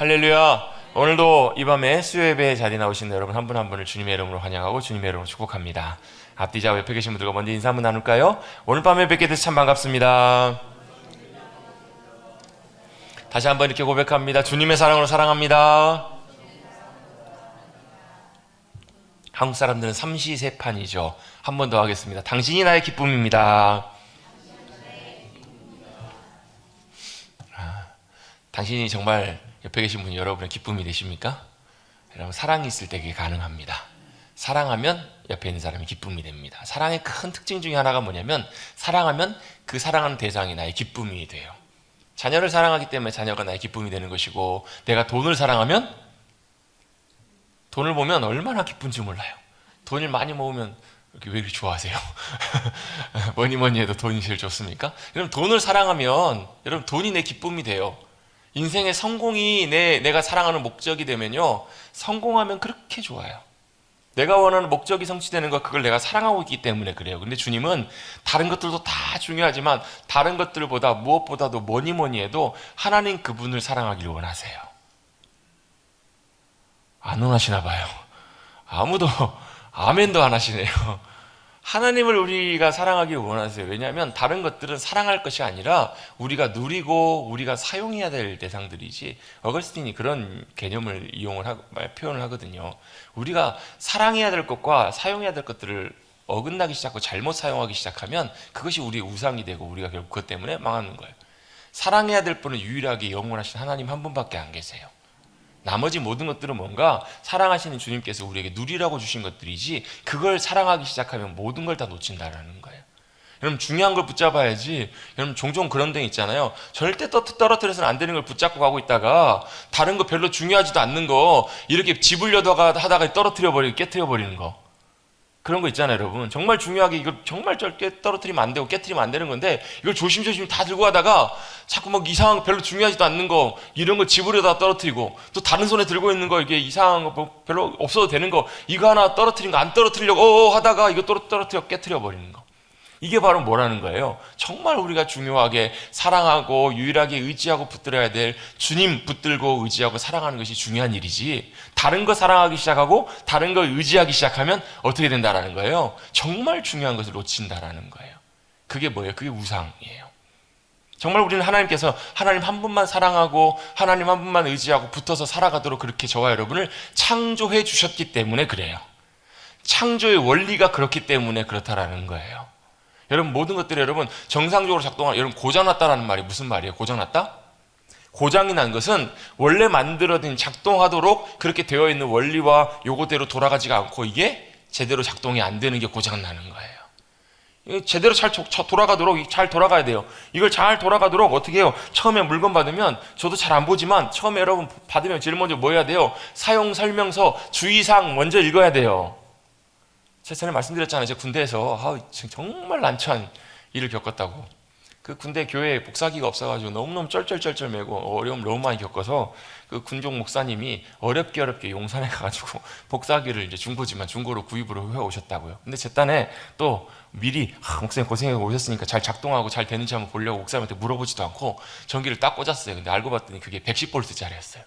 할렐루야. 오늘도 이 밤에 수요예배 자리에 나오신 여러분 한 분 한 분을 주님의 이름으로 환영하고 주님의 이름으로 축복합니다. 앞뒤좌우 옆에 계신 분들과 먼저 인사 한번 나눌까요? 오늘 밤에 뵙게 돼서 참 반갑습니다. 다시 한번 이렇게 고백합니다. 주님의 사랑으로 사랑합니다. 한국 사람들은 삼시세판이죠. 한 번 더 하겠습니다. 당신이 나의 기쁨입니다. 당신이 정말 옆에 계신 분이 여러분의 기쁨이 되십니까? 여러분, 사랑이 있을 때 그게 가능합니다. 사랑하면 옆에 있는 사람이 기쁨이 됩니다. 사랑의 큰 특징 중에 하나가 뭐냐면, 사랑하면 그 사랑하는 대상이 나의 기쁨이 돼요. 자녀를 사랑하기 때문에 자녀가 나의 기쁨이 되는 것이고, 내가 돈을 사랑하면 돈을 보면 얼마나 기쁜지 몰라요. 돈을 많이 모으면 왜 이렇게 좋아하세요? 뭐니 해도 돈이 제일 좋습니까? 여러분, 돈을 사랑하면 여러분 돈이 내 기쁨이 돼요. 인생의 성공이 내가 사랑하는 목적이 되면요, 성공하면 그렇게 좋아요. 내가 원하는 목적이 성취되는 것, 그걸 내가 사랑하고 있기 때문에 그래요. 근데 주님은 다른 것들도 다 중요하지만 다른 것들보다 무엇보다도 뭐니 해도 하나님 그분을 사랑하기를 원하세요. 안 원하시나 봐요. 아무도 아멘도 안 하시네요. 하나님을 우리가 사랑하기 원하세요. 왜냐하면 다른 것들은 사랑할 것이 아니라 우리가 누리고 우리가 사용해야 될 대상들이지, 어거스틴이 그런 개념을 표현을 하거든요. 우리가 사랑해야 될 것과 사용해야 될 것들을 어긋나기 시작하고 잘못 사용하기 시작하면 그것이 우리의 우상이 되고 우리가 결국 그것 때문에 망하는 거예요. 사랑해야 될 분은 유일하게 영원하신 하나님 한 분밖에 안 계세요. 나머지 모든 것들은 뭔가 사랑하시는 주님께서 우리에게 누리라고 주신 것들이지, 그걸 사랑하기 시작하면 모든 걸 다 놓친다라는 거예요. 여러분, 중요한 걸 붙잡아야지. 여러분, 종종 그런 데 있잖아요. 절대 떨어뜨려서는 안 되는 걸 붙잡고 가고 있다가 다른 거 별로 중요하지도 않는 거 이렇게 집으려다가 하다가 깨트려 버리는 거. 그런 거 있잖아요, 여러분. 정말 중요하게 이걸 정말 짧게 떨어뜨리면 안 되고 깨트리면 안 되는 건데, 이걸 조심조심 다 들고 가다가 자꾸 막 이상한, 별로 중요하지도 않는 거, 이런 거 집으려다 떨어뜨리고, 또 다른 손에 들고 있는 거, 이게 이상한 거 별로 없어도 되는 거, 이거 하나 떨어뜨린 거 안 떨어뜨리려고 하다가 이거 떨어뜨려 깨트려 버리는 거. 이게 바로 뭐라는 거예요? 정말 우리가 중요하게 사랑하고 유일하게 의지하고 붙들어야 될 주님 붙들고 의지하고 사랑하는 것이 중요한 일이지, 다른 거 사랑하기 시작하고 다른 거 의지하기 시작하면 어떻게 된다라는 거예요? 정말 중요한 것을 놓친다라는 거예요. 그게 뭐예요? 그게 우상이에요. 정말 우리는 하나님께서 하나님 한 분만 사랑하고 하나님 한 분만 의지하고 붙어서 살아가도록 그렇게 저와 여러분을 창조해 주셨기 때문에 그래요. 창조의 원리가 그렇기 때문에 그렇다라는 거예요. 여러분, 모든 것들이 여러분 정상적으로 작동하는, 여러분 고장났다라는 말이 무슨 말이에요? 고장났다? 고장이 난 것은 원래 만들어진 작동하도록 그렇게 되어 있는 원리와 요거대로 돌아가지가 않고 이게 제대로 작동이 안 되는 게 고장나는 거예요. 제대로 잘 돌아가도록 잘 돌아가야 돼요. 이걸 잘 돌아가도록 어떻게 해요? 처음에 물건 받으면, 저도 잘 안 보지만 처음에 여러분 받으면 제일 먼저 뭐 해야 돼요? 사용 설명서 주의사항 먼저 읽어야 돼요. 제가 전에 말씀드렸잖아요. 제가 군대에서 정말 난처한 일을 겪었다고. 그 군대 교회에 복사기가 없어가지고 너무너무 쩔쩔쩔쩔 매고 어려움 너무 많이 겪어서, 그 군종 목사님이 어렵게 용산에 가가지고 복사기를 이제 중고지만 중고로 구입으로 해오셨다고요. 근데 제 딴에 또 미리 목사님 고생하고 오셨으니까 잘 작동하고 잘 되는지 한번 보려고 목사님한테 물어보지도 않고 전기를 딱 꽂았어요. 근데 알고 봤더니 그게 110V짜리였어요.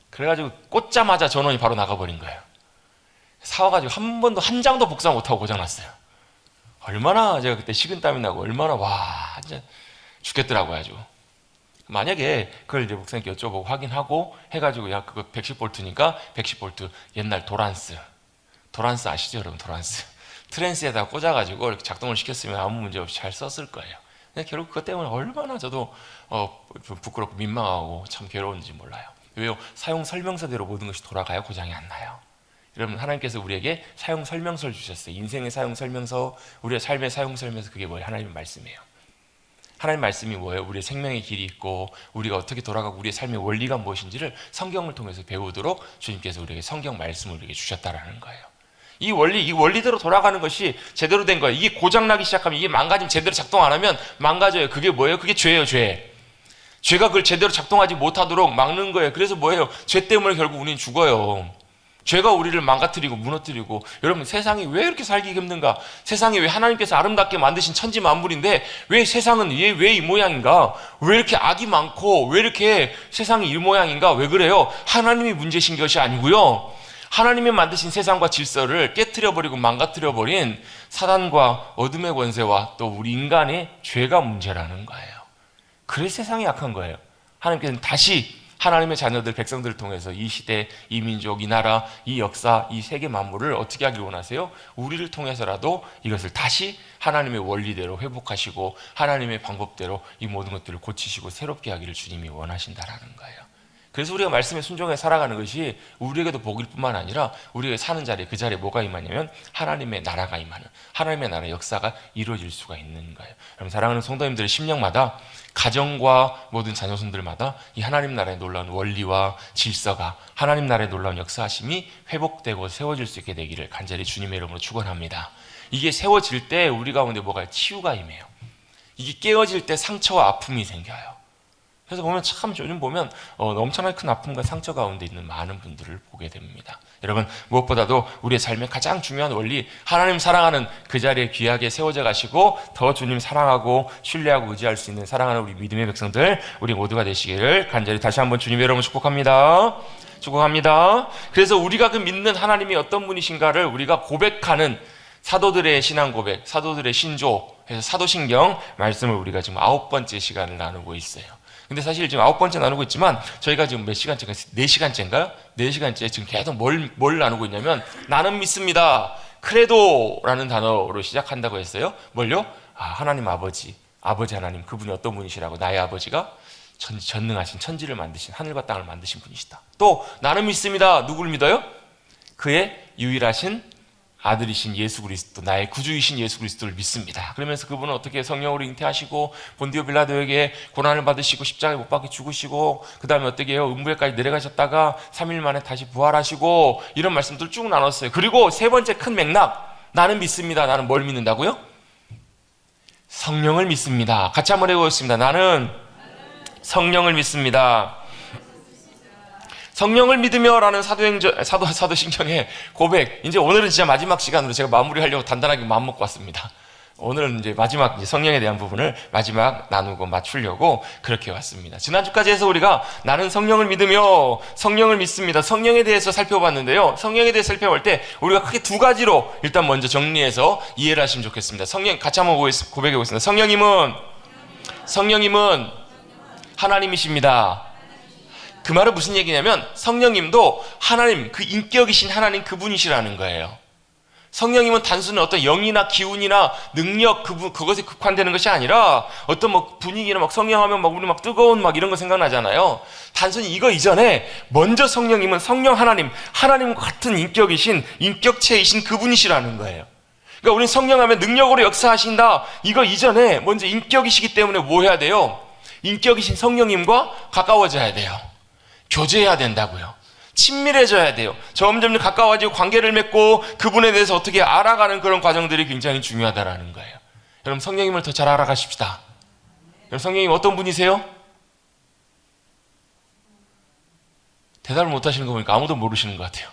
그래가지고 꽂자마자 전원이 바로 나가버린 거예요. 사와가지고 한 장도 복사 못하고 고장났어요. 얼마나 제가 그때 식은땀이 나고 얼마나 진짜 죽겠더라고요, 아주. 만약에 그걸 이제 목사님께 여쭤보고 확인하고 해가지고, 야, 그거 110V니까 110V 옛날 도란스 아시죠, 여러분? 도란스 트랜스에다가 꽂아가지고 이렇게 작동을 시켰으면 아무 문제 없이 잘 썼을 거예요. 근데 결국 그것 때문에 얼마나 저도 좀 부끄럽고 민망하고 참 괴로운지 몰라요. 왜요? 사용 설명서대로 모든 것이 돌아가야 고장이 안 나요. 여러분, 하나님께서 우리에게 사용 설명서를 주셨어요. 인생의 사용 설명서, 우리의 삶의 사용 설명서, 그게 뭐예요? 하나님의 말씀이에요. 하나님 말씀이 뭐예요? 우리의 생명의 길이 있고 우리가 어떻게 돌아가고 우리의 삶의 원리가 무엇인지를 성경을 통해서 배우도록 주님께서 우리에게 성경 말씀을 우리에게 주셨다라는 거예요. 이 원리대로 돌아가는 것이 제대로 된 거예요. 이게 고장나기 시작하면, 이게 망가지면, 제대로 작동 안 하면 망가져요. 그게 뭐예요? 그게 죄예요, 죄. 죄가 그걸 제대로 작동하지 못하도록 막는 거예요. 그래서 뭐예요? 죄 때문에 결국 우리는 죽어요. 죄가 우리를 망가뜨리고 무너뜨리고, 여러분 세상이 왜 이렇게 살기 힘든가? 세상이 왜 하나님께서 아름답게 만드신 천지 만물인데 왜 세상은 왜 이 모양인가? 왜 이렇게 악이 많고 왜 이렇게 세상이 이 모양인가? 왜 그래요? 하나님이 문제신 것이 아니고요, 하나님이 만드신 세상과 질서를 깨트려버리고 망가뜨려버린 사단과 어둠의 권세와 또 우리 인간의 죄가 문제라는 거예요. 그래서 세상이 약한 거예요. 하나님께서는 다시 하나님의 자녀들, 백성들을 통해서 이 시대, 이 민족, 이 나라, 이 역사, 이 세계 만물을 어떻게 하길 원하세요? 우리를 통해서라도 이것을 다시 하나님의 원리대로 회복하시고 하나님의 방법대로 이 모든 것들을 고치시고 새롭게 하기를 주님이 원하신다라는 거예요. 그래서 우리가 말씀에 순종해 살아가는 것이 우리에게도 복일 뿐만 아니라 우리가 사는 자리에, 그 자리에 뭐가 임하냐면 하나님의 나라가 임하는, 하나님의 나라의 역사가 이루어질 수가 있는 거예요. 여러분 사랑하는 성도님들의 심령마다, 가정과 모든 자녀손들마다 이 하나님 나라의 놀라운 원리와 질서가, 하나님 나라의 놀라운 역사하심이 회복되고 세워질 수 있게 되기를 간절히 주님의 이름으로 축원합니다. 이게 세워질 때 우리 가운데 뭐가 치유가 임해요. 이게 깨어질 때 상처와 아픔이 생겨요. 그래서 보면 참 요즘 보면 엄청나게 큰 아픔과 상처 가운데 있는 많은 분들을 보게 됩니다. 여러분 무엇보다도 우리의 삶의 가장 중요한 원리, 하나님 사랑하는 그 자리에 귀하게 세워져 가시고 더 주님 사랑하고 신뢰하고 의지할 수 있는 사랑하는 우리 믿음의 백성들, 우리 모두가 되시기를 간절히 다시 한번 주님의 이름으로 축복합니다. 축복합니다. 그래서 우리가 그 믿는 하나님이 어떤 분이신가를 우리가 고백하는 사도들의 신앙 고백, 사도들의 신조, 해서 사도신경 말씀을 우리가 지금 9번째 시간을 나누고 있어요. 근데 사실 지금 9번째 나누고 있지만 저희가 지금 몇 시간째인가? 4시간째인가요? 4시간째 지금 계속 뭘 나누고 있냐면, 나는 믿습니다. 크레도라는 단어로 시작한다고 했어요. 뭘요? 하나님 아버지 하나님, 그분이 어떤 분이시라고? 나의 아버지가 전능하신 천지를 만드신, 하늘과 땅을 만드신 분이시다. 또 나는 믿습니다. 누구를 믿어요? 그의 유일하신 아들이신 예수 그리스도, 나의 구주이신 예수 그리스도를 믿습니다. 그러면서 그분은 어떻게 성령으로 잉태하시고 본디오 빌라도에게 고난을 받으시고 십자가에 못 박혀 죽으시고 그 다음에 어떻게 해요? 음부에까지 내려가셨다가 3일 만에 다시 부활하시고, 이런 말씀들 쭉 나눴어요. 그리고 세 번째 큰 맥락, 나는 믿습니다. 나는 뭘 믿는다고요? 성령을 믿습니다. 같이 한번 해보겠습니다. 나는 성령을 믿습니다. 성령을 믿으며라는 사도신경의 고백, 이제 오늘은 진짜 마지막 시간으로 제가 마무리하려고 단단하게 마음먹고 왔습니다. 오늘은 이제 마지막 성령에 대한 부분을 마지막 나누고 맞추려고 그렇게 왔습니다. 지난주까지 해서 우리가 나는 성령을 믿으며, 성령을 믿습니다, 성령에 대해서 살펴봤는데요, 성령에 대해서 살펴볼 때 우리가 크게 두 가지로 일단 먼저 정리해서 이해를 하시면 좋겠습니다. 성령, 같이 한번 고백해 보겠습니다. 성령님은 하나님이십니다. 그 말은 무슨 얘기냐면 성령님도 하나님, 그 인격이신 하나님 그분이시라는 거예요. 성령님은 단순히 어떤 영이나 기운이나 능력, 그것에 국한되는 것이 아니라 어떤 분위기나 성령하면 우리 뜨거운 이런 거 생각나잖아요. 단순히 이거 이전에 먼저 성령님은 성령 하나님과 같은 인격이신, 인격체이신 그분이시라는 거예요. 그러니까 우리는 성령하면 능력으로 역사하신다, 이거 이전에 먼저 인격이시기 때문에 뭐 해야 돼요? 인격이신 성령님과 가까워져야 돼요. 교제해야 된다고요. 친밀해져야 돼요. 점점 가까워지고 관계를 맺고 그분에 대해서 어떻게 알아가는 그런 과정들이 굉장히 중요하다는 거예요. 여러분 성령님을 더 잘 알아가십시다. 여러분 성령님 어떤 분이세요? 대답을 못 하시는 거 보니까 아무도 모르시는 것 같아요.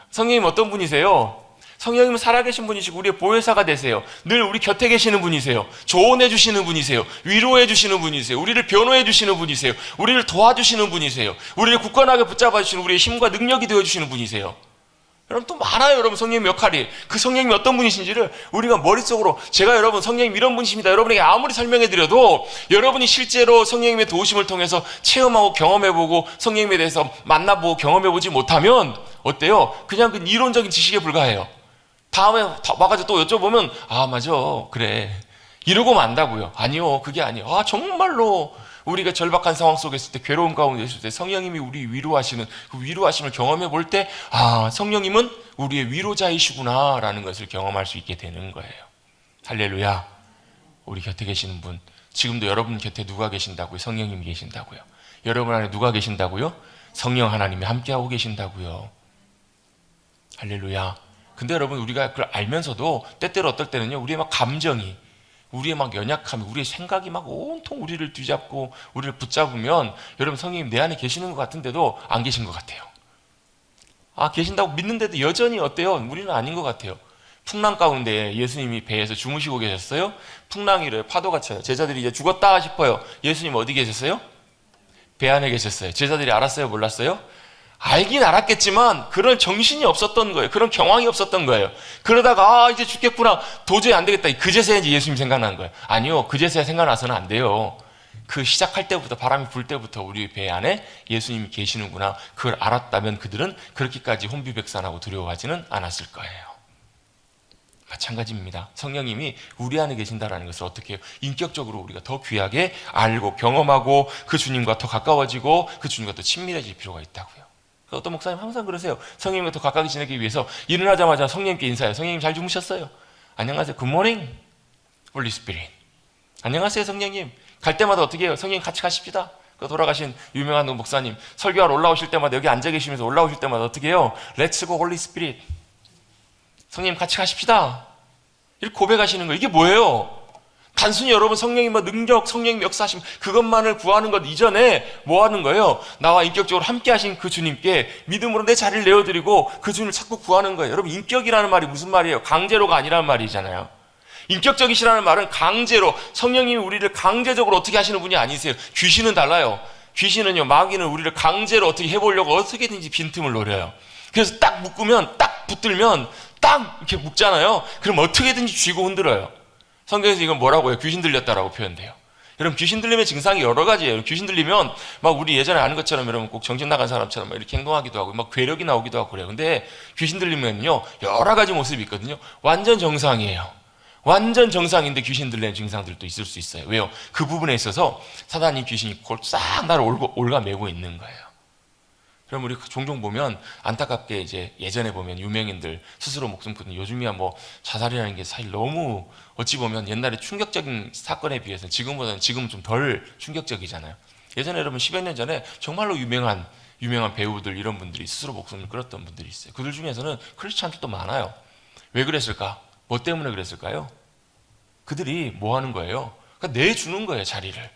성령님 어떤 분이세요? 성령님은 살아계신 분이시고 우리의 보혜사가 되세요. 늘 우리 곁에 계시는 분이세요. 조언해 주시는 분이세요. 위로해 주시는 분이세요. 우리를 변호해 주시는 분이세요. 우리를 도와주시는 분이세요. 우리를 굳건하게 붙잡아 주시는 우리의 힘과 능력이 되어 주시는 분이세요. 여러분 또 많아요. 여러분 성령님 역할이. 그 성령님이 어떤 분이신지를 우리가 머릿속으로, 제가 여러분 성령님 이런 분이십니다, 여러분에게 아무리 설명해 드려도 여러분이 실제로 성령님의 도우심을 통해서 체험하고 경험해보고 성령님에 대해서 만나보고 경험해보지 못하면 어때요? 그냥 그 이론적인 지식에 불과해요. 다음에 와가지고 또 여쭤보면 맞아, 그래, 이러고 만다고요. 아니요, 그게 아니에요. 정말로 우리가 절박한 상황 속에 있을 때, 괴로움 가운데 있을 때 성령님이 우리 위로하시는 그 위로하심을 경험해 볼 때 성령님은 우리의 위로자이시구나 라는 것을 경험할 수 있게 되는 거예요. 할렐루야. 우리 곁에 계시는 분, 지금도 여러분 곁에 누가 계신다고요? 성령님이 계신다고요. 여러분 안에 누가 계신다고요? 성령 하나님이 함께하고 계신다고요. 할렐루야. 근데 여러분 우리가 그걸 알면서도 때때로 어떨 때는요, 우리의 감정이, 우리의 연약함이, 우리의 생각이 온통 우리를 뒤잡고 우리를 붙잡으면 여러분 성령님 내 안에 계시는 것 같은데도 안 계신 것 같아요. 계신다고 믿는데도 여전히 어때요? 우리는 아닌 것 같아요. 풍랑 가운데 예수님이 배에서 주무시고 계셨어요. 풍랑이래요. 파도가 쳐요. 제자들이 이제 죽었다 싶어요. 예수님 어디 계셨어요? 배 안에 계셨어요. 제자들이 알았어요? 몰랐어요? 알긴 알았겠지만 그런 정신이 없었던 거예요. 그런 경황이 없었던 거예요. 그러다가 이제 죽겠구나. 도저히 안 되겠다. 그제서야 이제 예수님 생각난 거예요. 아니요. 그제서야 생각나서는 안 돼요. 그 시작할 때부터, 바람이 불 때부터 우리 배 안에 예수님이 계시는구나. 그걸 알았다면 그들은 그렇게까지 혼비백산하고 두려워하지는 않았을 거예요. 마찬가지입니다. 성령님이 우리 안에 계신다는 것을 어떻게 해요? 인격적으로 우리가 더 귀하게 알고 경험하고 그 주님과 더 가까워지고 그 주님과 더 친밀해질 필요가 있다고요. 어떤 목사님 항상 그러세요. 성령님과 더 가까이 지내기 위해서 일어나자마자 성령님께 인사해요. 성령님 잘 주무셨어요? 안녕하세요. 굿모닝 홀리 스피릿. 안녕하세요 성령님. 갈 때마다 어떻게 해요? 성령님 같이 가십시다. 그 돌아가신 유명한 목사님 설교하러 올라오실 때마다 여기 앉아 계시면서 올라오실 때마다 어떻게 해요? 렛츠 고 홀리 스피릿. 성령님 같이 가십시다. 이렇게 고백하시는 거예요. 이게 뭐예요? 단순히 여러분 성령님의 능력, 성령님 역사하심 그것만을 구하는 것 이전에 뭐 하는 거예요? 나와 인격적으로 함께 하신 그 주님께 믿음으로 내 자리를 내어드리고 그 주님을 자꾸 구하는 거예요. 여러분 인격이라는 말이 무슨 말이에요? 강제로가 아니라는 말이잖아요. 인격적이시라는 말은 강제로, 성령님이 우리를 강제적으로 어떻게 하시는 분이 아니세요. 귀신은 달라요. 귀신은요, 마귀는 우리를 강제로 어떻게 해보려고 어떻게든지 빈틈을 노려요. 그래서 딱 묶으면, 딱 붙들면 딱 이렇게 묶잖아요. 그럼 어떻게든지 쥐고 흔들어요. 성경에서 이건 뭐라고 해요? 귀신 들렸다라고 표현돼요. 여러분 귀신 들림의 증상이 여러 가지예요. 귀신 들리면 막 우리 예전에 아는 것처럼 여러분 꼭 정신 나간 사람처럼 막 이렇게 행동하기도 하고 막 괴력이 나오기도 하고 그래요. 근데 귀신 들리면요 여러 가지 모습이 있거든요. 완전 정상이에요. 완전 정상인데 귀신 들리는 증상들도 있을 수 있어요. 왜요? 그 부분에 있어서 사단이 귀신이 그걸 싹 나를 올가매고 있는 거예요. 그럼 우리 종종 보면 안타깝게 이제 예전에 보면 유명인들 스스로 목숨 끊는 요즘이야 뭐 자살이라는 게 사실 너무 어찌 보면 옛날에 충격적인 사건에 비해서 지금은 좀 덜 충격적이잖아요. 예전에 여러분 10여 년 전에 정말로 유명한 배우들 이런 분들이 스스로 목숨을 끊었던 분들이 있어요. 그들 중에서는 크리스찬들도 많아요. 왜 그랬을까? 뭐 때문에 그랬을까요? 그들이 뭐 하는 거예요? 그러니까 내주는 거예요, 자리를.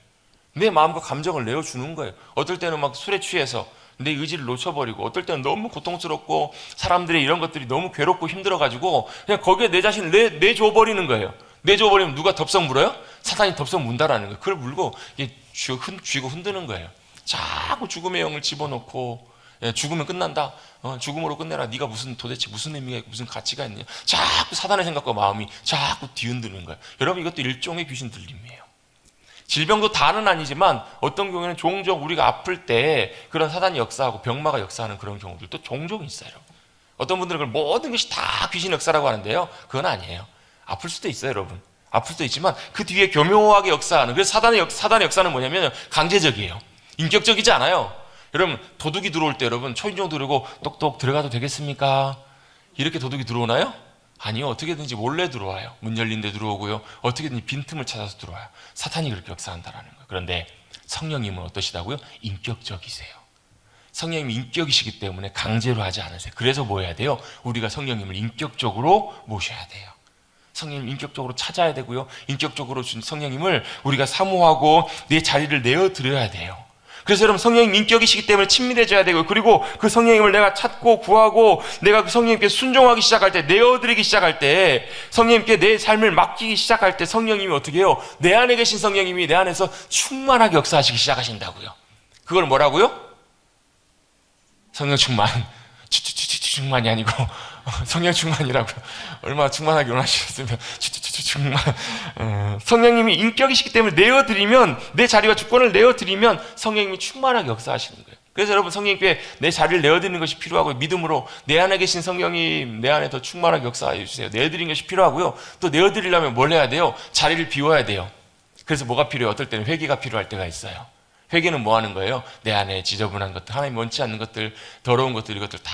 내 마음과 감정을 내어주는 거예요. 어떨 때는 막 술에 취해서 내 의지를 놓쳐버리고 어떨 때는 너무 고통스럽고 사람들의 이런 것들이 너무 괴롭고 힘들어가지고 그냥 거기에 내 자신을 내줘버리는 거예요. 내줘버리면 누가 덥석 물어요? 사단이 덥석 문다라는 거예요. 그걸 물고 쥐고 흔드는 거예요. 자꾸 죽음의 영을 집어넣고 죽으면 끝난다. 죽음으로 끝내라. 네가 도대체 무슨 의미가 있고 무슨 가치가 있냐. 자꾸 사단의 생각과 마음이 자꾸 뒤흔드는 거예요. 여러분 이것도 일종의 귀신 들림이에요. 질병도 다는 아니지만 어떤 경우에는 종종 우리가 아플 때 그런 사단이 역사하고 병마가 역사하는 그런 경우들도 종종 있어요. 어떤 분들은 그걸 모든 것이 다 귀신 역사라고 하는데요. 그건 아니에요. 아플 수도 있어요, 여러분. 아플 수도 있지만 그 뒤에 교묘하게 역사하는, 그래서 사단의 역사는 뭐냐면 강제적이에요. 인격적이지 않아요. 여러분 도둑이 들어올 때 여러분 초인종 누르고 똑똑 들어가도 되겠습니까? 이렇게 도둑이 들어오나요? 아니요. 어떻게든지 몰래 들어와요. 문 열린 데 들어오고요. 어떻게든지 빈틈을 찾아서 들어와요. 사탄이 그렇게 역사한다는 거예요. 그런데 성령님은 어떠시다고요? 인격적이세요. 성령님이 인격이시기 때문에 강제로 하지 않으세요. 그래서 뭐 해야 돼요? 우리가 성령님을 인격적으로 모셔야 돼요. 성령님 인격적으로 찾아야 되고요. 인격적으로 준 성령님을 우리가 사모하고 내 자리를 내어드려야 돼요. 그래서 여러분 성령님 인격이시기 때문에 친밀해져야 되고, 그리고 그 성령님을 내가 찾고 구하고 내가 그 성령님께 순종하기 시작할 때, 내어드리기 시작할 때, 성령님께 내 삶을 맡기기 시작할 때 성령님이 어떻게 해요? 내 안에 계신 성령님이 내 안에서 충만하게 역사하시기 시작하신다고요. 그걸 뭐라고요? 성령 충만. 충만이 아니고 성령 충만이라고요. 얼마나 충만하게 원하셨으면 충만. 성령님이 인격이시기 때문에 내어드리면, 내 자리와 주권을 내어드리면 성령님이 충만하게 역사하시는 거예요. 그래서 여러분 성령님께 내 자리를 내어드리는 것이 필요하고, 믿음으로 내 안에 계신 성령님 내 안에 더 충만하게 역사해 주세요. 내어드리는 것이 필요하고요. 또 내어드리려면 뭘 해야 돼요? 자리를 비워야 돼요. 그래서 뭐가 필요해요? 어떨 때는 회개가 필요할 때가 있어요. 회개는 뭐 하는 거예요? 내 안에 지저분한 것들, 하나님 원치 않는 것들, 더러운 것들, 이것들 다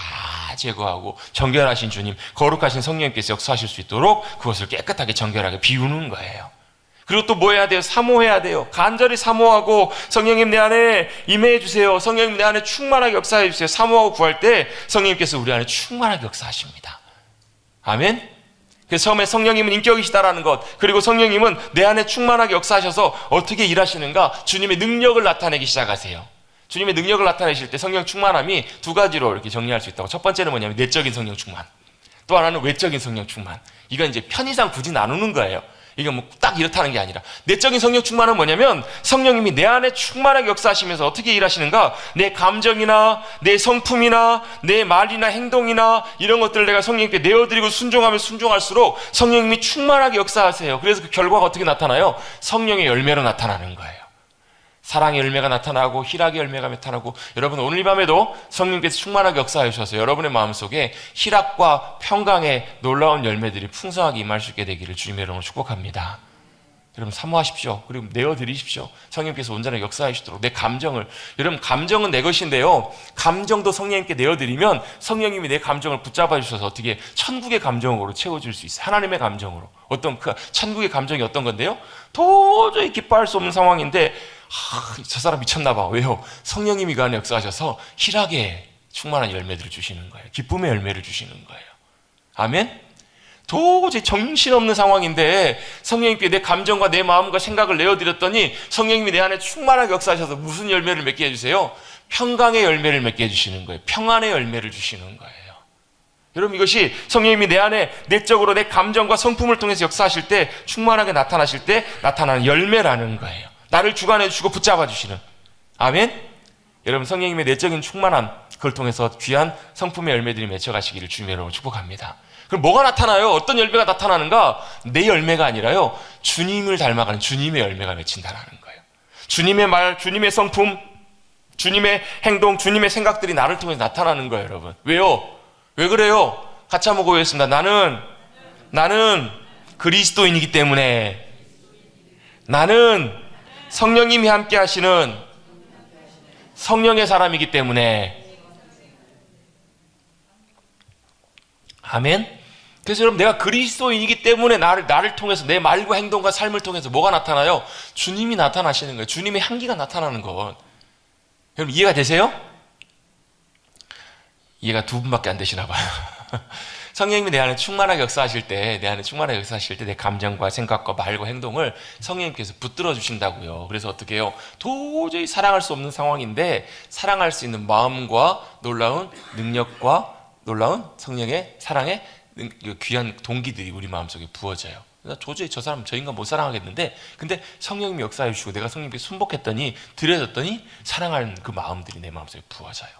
제거하고 정결하신 주님, 거룩하신 성령님께서 역사하실 수 있도록 그것을 깨끗하게 정결하게 비우는 거예요. 그리고 또 뭐 해야 돼요? 사모해야 돼요. 간절히 사모하고 성령님 내 안에 임해해 주세요. 성령님 내 안에 충만하게 역사해 주세요. 사모하고 구할 때 성령님께서 우리 안에 충만하게 역사하십니다. 아멘? 그래서 처음에 성령님은 인격이시다라는 것, 그리고 성령님은 내 안에 충만하게 역사하셔서 어떻게 일하시는가? 주님의 능력을 나타내기 시작하세요. 주님의 능력을 나타내실 때 성령 충만함이 두 가지로 이렇게 정리할 수 있다고. 첫 번째는 뭐냐면 내적인 성령 충만, 또 하나는 외적인 성령 충만. 이건 이제 편의상 굳이 나누는 거예요. 이건 뭐 딱 이렇다는 게 아니라, 내적인 성령 충만은 뭐냐면 성령님이 내 안에 충만하게 역사하시면서 어떻게 일하시는가, 내 감정이나 내 성품이나 내 말이나 행동이나 이런 것들을 내가 성령님께 내어드리고 순종하면 순종할수록 성령님이 충만하게 역사하세요. 그래서 그 결과가 어떻게 나타나요? 성령의 열매로 나타나는 거예요. 사랑의 열매가 나타나고 희락의 열매가 나타나고, 여러분 오늘 이 밤에도 성령께서 충만하게 역사해 주셔서 여러분의 마음속에 희락과 평강의 놀라운 열매들이 풍성하게 임할 수 있게 되기를 주님의 이름으로 축복합니다. 여러분 사모하십시오. 그리고 내어드리십시오. 성령께서 온전하게 역사해 주시도록. 내 감정을, 여러분 감정은 내 것인데요, 감정도 성령님께 내어드리면 성령님이 내 감정을 붙잡아 주셔서 어떻게 천국의 감정으로 채워줄 수 있어요. 하나님의 감정으로. 어떤 그 천국의 감정이 어떤 건데요, 도저히 기뻐할 수 없는 상황인데 저 사람 미쳤나 봐. 왜요? 성령님이 그 안에 역사하셔서 희락의 충만한 열매들을 주시는 거예요. 기쁨의 열매를 주시는 거예요. 아멘? 도저히 정신없는 상황인데 성령님께 내 감정과 내 마음과 생각을 내어드렸더니 성령님이 내 안에 충만하게 역사하셔서 무슨 열매를 맺게 해주세요? 평강의 열매를 맺게 해주시는 거예요. 평안의 열매를 주시는 거예요. 여러분 이것이 성령님이 내 안에 내적으로 내 감정과 성품을 통해서 역사하실 때, 충만하게 나타나실 때 나타나는 열매라는 거예요. 나를 주관해 주시고 붙잡아 주시는. 아멘? 여러분 성령님의 내적인 충만함, 그걸 통해서 귀한 성품의 열매들이 맺혀가시기를 주님의 이름으로 축복합니다. 그럼 뭐가 나타나요? 어떤 열매가 나타나는가? 내 열매가 아니라요, 주님을 닮아가는 주님의 열매가 맺힌다는 거예요. 주님의 말, 주님의 성품, 주님의 행동, 주님의 생각들이 나를 통해서 나타나는 거예요. 여러분 왜요? 왜 그래요? 같이 한번 고백했습니다. 나는 그리스도인이기 때문에, 나는 성령님이 함께 하시는 성령의 사람이기 때문에. 아멘? 그래서 여러분 내가 그리스도인이기 때문에 나를 통해서, 내 말과 행동과 삶을 통해서 뭐가 나타나요? 주님이 나타나시는 거예요. 주님의 향기가 나타나는 것. 여러분 이해가 되세요? 이해가 두 분밖에 안 되시나 봐요. 성령님이 내 안에 충만하게 역사하실 때, 내 감정과 생각과 말과 행동을 성령님께서 붙들어 주신다고요. 그래서 어떻게 해요? 도저히 사랑할 수 없는 상황인데 사랑할 수 있는 마음과 놀라운 능력과 놀라운 성령의 사랑의 귀한 동기들이 우리 마음속에 부어져요. 도저히 저 인간 못 사랑하겠는데, 근데 성령님이 역사해 주시고 내가 성령님께 순복했더니, 드려졌더니 사랑하는 그 마음들이 내 마음속에 부어져요.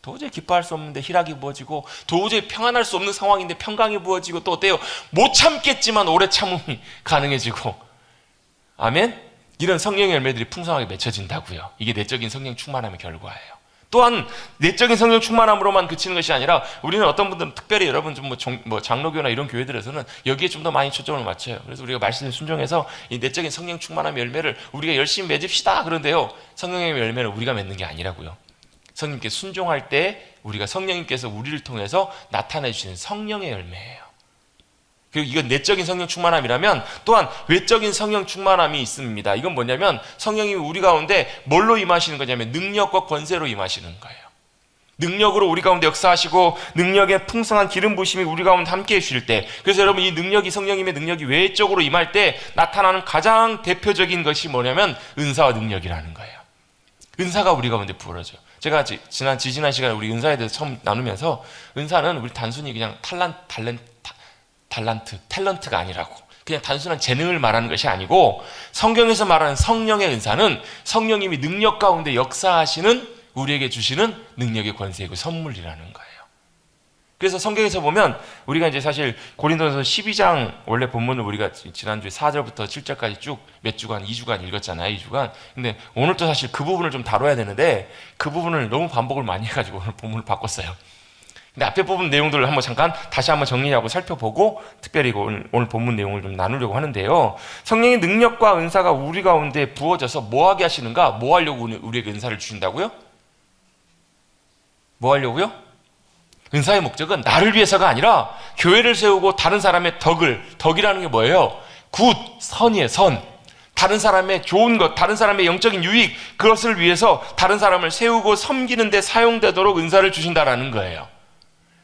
도저히 기뻐할 수 없는데 희락이 부어지고, 도저히 평안할 수 없는 상황인데 평강이 부어지고, 또 어때요? 못 참겠지만 오래 참음이 가능해지고. 아멘? 이런 성령의 열매들이 풍성하게 맺혀진다고요. 이게 내적인 성령 충만함의 결과예요. 또한 내적인 성령 충만함으로만 그치는 것이 아니라, 우리는 어떤 분들은 특별히 여러분 좀 장로교나 이런 교회들에서는 여기에 좀 더 많이 초점을 맞춰요. 그래서 우리가 말씀에 순종해서 이 내적인 성령 충만함의 열매를 우리가 열심히 맺읍시다 그런데요, 성령의 열매는 우리가 맺는 게 아니라고요. 성령님께 순종할 때 우리가, 성령님께서 우리를 통해서 나타내 주시는 성령의 열매예요. 그리고 이건 내적인 성령 충만함이라면, 또한 외적인 성령 충만함이 있습니다. 이건 뭐냐면 성령님이 우리 가운데 뭘로 임하시는 거냐면 능력과 권세로 임하시는 거예요. 능력으로 우리 가운데 역사하시고, 능력의 풍성한 기름 부으심이 우리 가운데 함께 해주실 때, 그래서 여러분 이 능력이, 성령님의 능력이 외적으로 임할 때 나타나는 가장 대표적인 것이 뭐냐면 은사와 능력이라는 거예요. 은사가 우리 가운데 부어져요. 제가 지난 시간에 우리 은사에 대해서 처음 나누면서, 은사는 우리 단순히 그냥 탤런트가 아니라고, 그냥 단순한 재능을 말하는 것이 아니고, 성경에서 말하는 성령의 은사는 성령님이 능력 가운데 역사하시는, 우리에게 주시는 능력의 권세이고 선물이라는 거예요. 그래서 성경에서 보면 우리가 이제 사실 고린도전서 12장 원래 본문을 우리가 지난주에 4절부터 7절까지 쭉 몇 주간, 2주간 읽었잖아요. 2주간. 근데 오늘도 사실 그 부분을 좀 다뤄야 되는데 그 부분을 너무 반복을 많이 해가지고 오늘 본문을 바꿨어요. 근데 앞에 부분 내용들을 한번 잠깐 다시 한번 정리하고 살펴보고 특별히 오늘 본문 내용을 좀 나누려고 하는데요. 성령의 능력과 은사가 우리 가운데 부어져서 뭐 하게 하시는가? 뭐 하려고 우리에게 은사를 주신다고요? 뭐 하려고요? 은사의 목적은 나를 위해서가 아니라 교회를 세우고 다른 사람의 덕이라는 게 뭐예요? 굿, 선이에요, 선. 다른 사람의 좋은 것, 다른 사람의 영적인 유익, 그것을 위해서 다른 사람을 세우고 섬기는 데 사용되도록 은사를 주신다라는 거예요.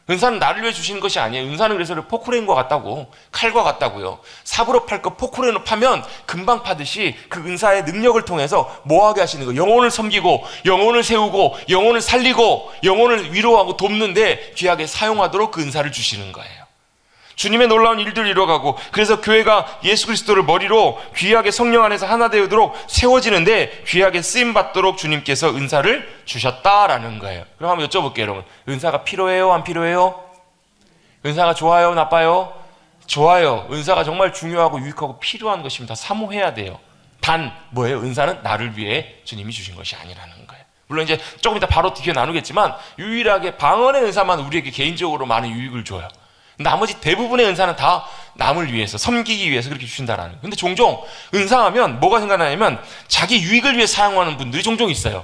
은사는 나를 위해 주시는 것이 아니에요. 은사는 그래서 포크레인과 같다고, 칼과 같다고요. 삽으로 팔 거 포크레인으로 파면 금방 파듯이 그 은사의 능력을 통해서 뭐하게 하시는 거예요? 영혼을 섬기고, 영혼을 세우고, 영혼을 살리고, 영혼을 위로하고 돕는데 귀하게 사용하도록 그 은사를 주시는 거예요. 주님의 놀라운 일들을 이뤄가고, 그래서 교회가 예수 그리스도를 머리로 귀하게 성령 안에서 하나 되도록 세워지는데 귀하게 쓰임받도록 주님께서 은사를 주셨다라는 거예요. 그럼 한번 여쭤볼게요, 여러분. 은사가 필요해요? 안 필요해요? 은사가 좋아요? 나빠요? 좋아요. 은사가 정말 중요하고 유익하고 필요한 것입니다. 사모해야 돼요. 단 뭐예요? 은사는 나를 위해 주님이 주신 것이 아니라는 거예요. 물론 이제 조금 이따 바로 뒤에 나누겠지만 유일하게 방언의 은사만 우리에게 개인적으로 많은 유익을 줘요. 나머지 대부분의 은사는 다 남을 위해서, 섬기기 위해서 그렇게 주신다라는 거예요. 근데 종종 은사하면 뭐가 생각나냐면 자기 유익을 위해 사용하는 분들이 종종 있어요.